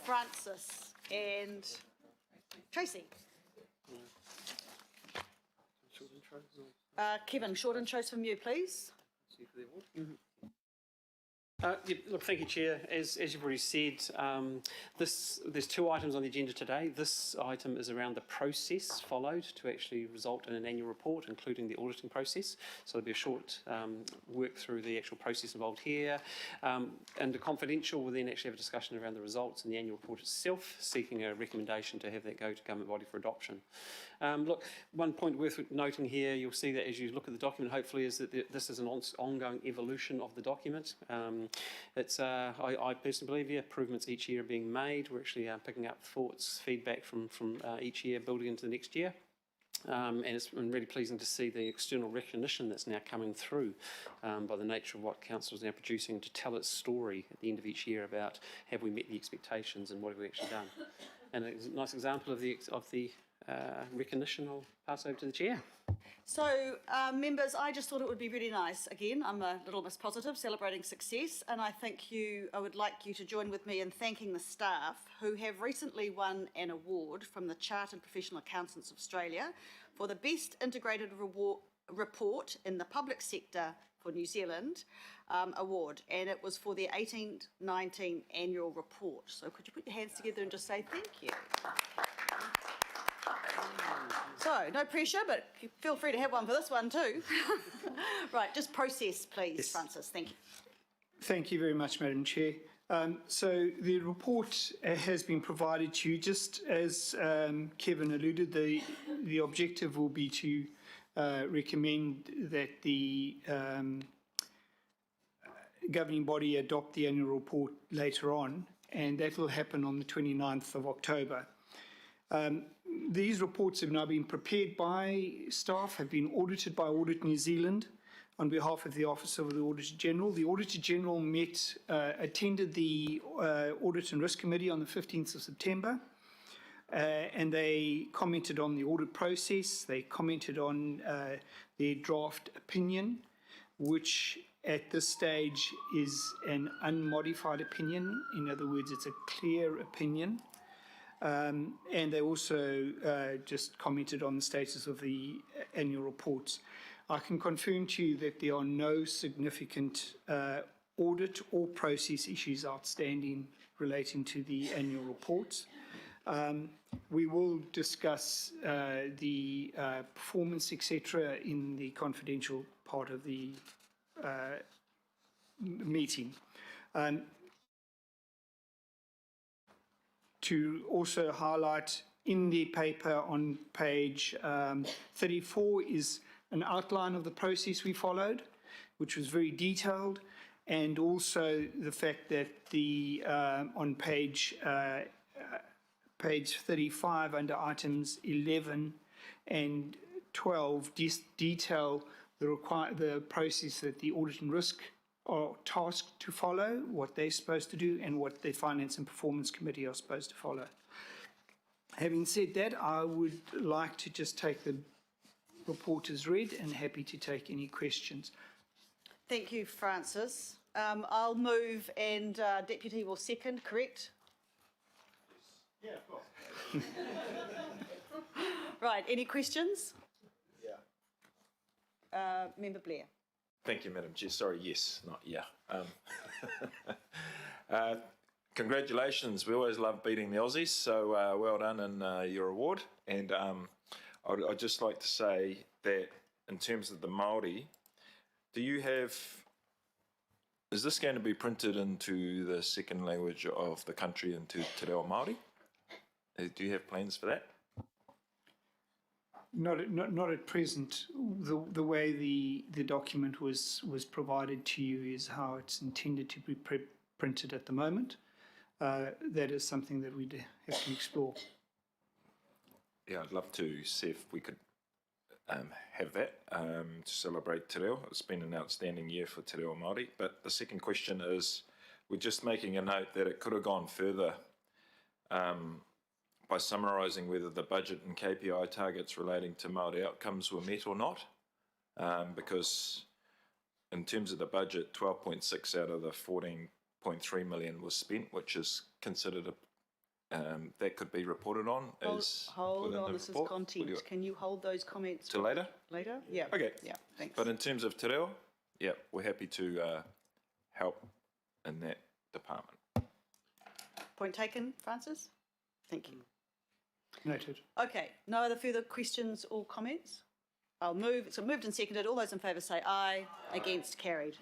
Francis and Tracy. Kevin, short intros from you, please. Look, thank you, Chair. As you've already said, there's two items on the agenda today. This item is around the process followed to actually result in an annual report, including the auditing process. So there'll be a short work through the actual process involved here. And the confidential will then actually have a discussion around the results and the annual report itself, seeking a recommendation to have that go to government body for adoption. Look, one point worth noting here, you'll see that as you look at the document, hopefully, is that this is an ongoing evolution of the document. I personally believe, improvements each year are being made. We're actually picking up thoughts, feedback from each year, building into the next year. And it's been really pleasing to see the external recognition that's now coming through by the nature of what Council is now producing to tell its story at the end of each year about have we met the expectations and what have we actually done. And a nice example of the recognition I'll pass over to the Chair. So, members, I just thought it would be really nice. Again, I'm a little Miss Positive, celebrating success, and I think I would like you to join with me in thanking the staff who have recently won an award from the Chartered Professional Accountants of Australia for the Best Integrated Report in the Public Sector for New Zealand award, and it was for the 18-19 annual report. So could you put your hands together and just say thank you? So, no pressure, but feel free to have one for this one too. Right, just process, please, yes. Francis. Thank you. Thank you very much, Madam Chair. So the report has been provided to you. Just as Kevin alluded, the objective will be to recommend that the governing body adopt the annual report later on, and that will happen on the 29th of October. These reports have now been prepared by staff, have been audited by Audit New Zealand on behalf of the Office of the Auditor General. The Auditor General attended the Audit and Risk Committee on the 15th of September, and they commented on the audit process. They commented on their draft opinion, which at this stage is an unmodified opinion. In other words, it's a clear opinion. And they also just commented on the status of the annual reports. I can confirm to you that there are no significant audit or process issues outstanding relating to the annual reports. We will discuss the performance, etc., in the confidential part of the meeting. To also highlight in the paper on page 34 is an outline of the process we followed, which was very detailed, and also the fact that the on page 35 under items 11 and 12 detail the process that the audit and risk are tasked to follow, what they're supposed to do, and what the Finance and Performance Committee are supposed to follow. Having said that, I would like to just take the report as read and happy to take any questions. Thank you, Francis. I'll move and Deputy will second, correct? Yeah, of course. Right, any questions? Yeah. Member Blair. Thank you, Madam Chair. Sorry, yes, not yeah. Congratulations. We always love beating the Aussies, so well done in your award. And I'd just like to say that in terms of the Māori, is this going to be printed into the second language of the country, into Te Reo Māori? Do you have plans for that? Not at present. The way the document was provided to you is how it's intended to be printed at the moment. That is something that we'd have to explore. Yeah, I'd love to see if we could have that to celebrate Te Reo. It's been an outstanding year for Te Reo Māori. But the second question is, we're just making a note that it could have gone further by summarising whether the budget and KPI targets relating to Māori outcomes were met or not. Because in terms of the budget, 12.6 out of the 14.3 million was spent, which is considered that could be reported on as Hold on, this is content. Can you hold those comments till later? Later? Yeah. Okay. Yeah, thanks. But in terms of Te Reo, yeah, we're happy to help in that department. Point taken, Francis? Thank you. Noted. Okay, no other further questions or comments? I'll move. So moved and seconded. All those in favour say aye. Against, carried.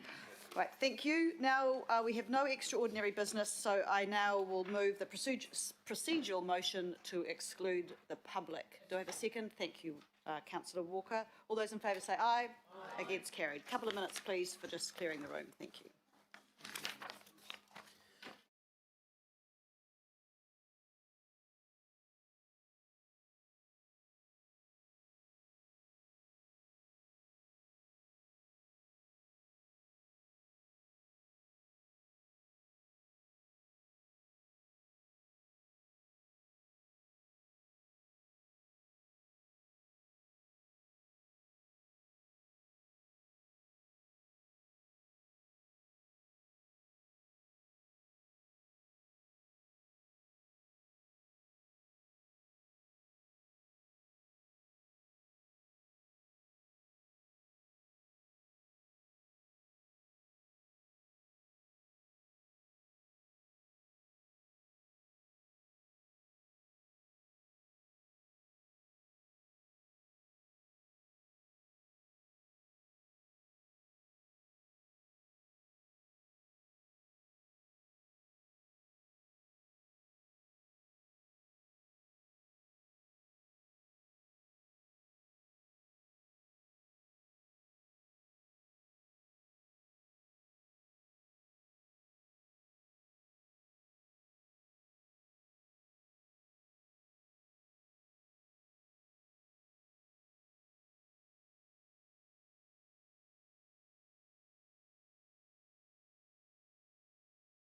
Right, thank you. Now we have no extraordinary business, so I now will move the procedural motion to exclude the public. Do I have a second? Thank you, Councillor Walker. All those in favour say aye. Against, carried. Couple of minutes, please, for just clearing the room. Thank you.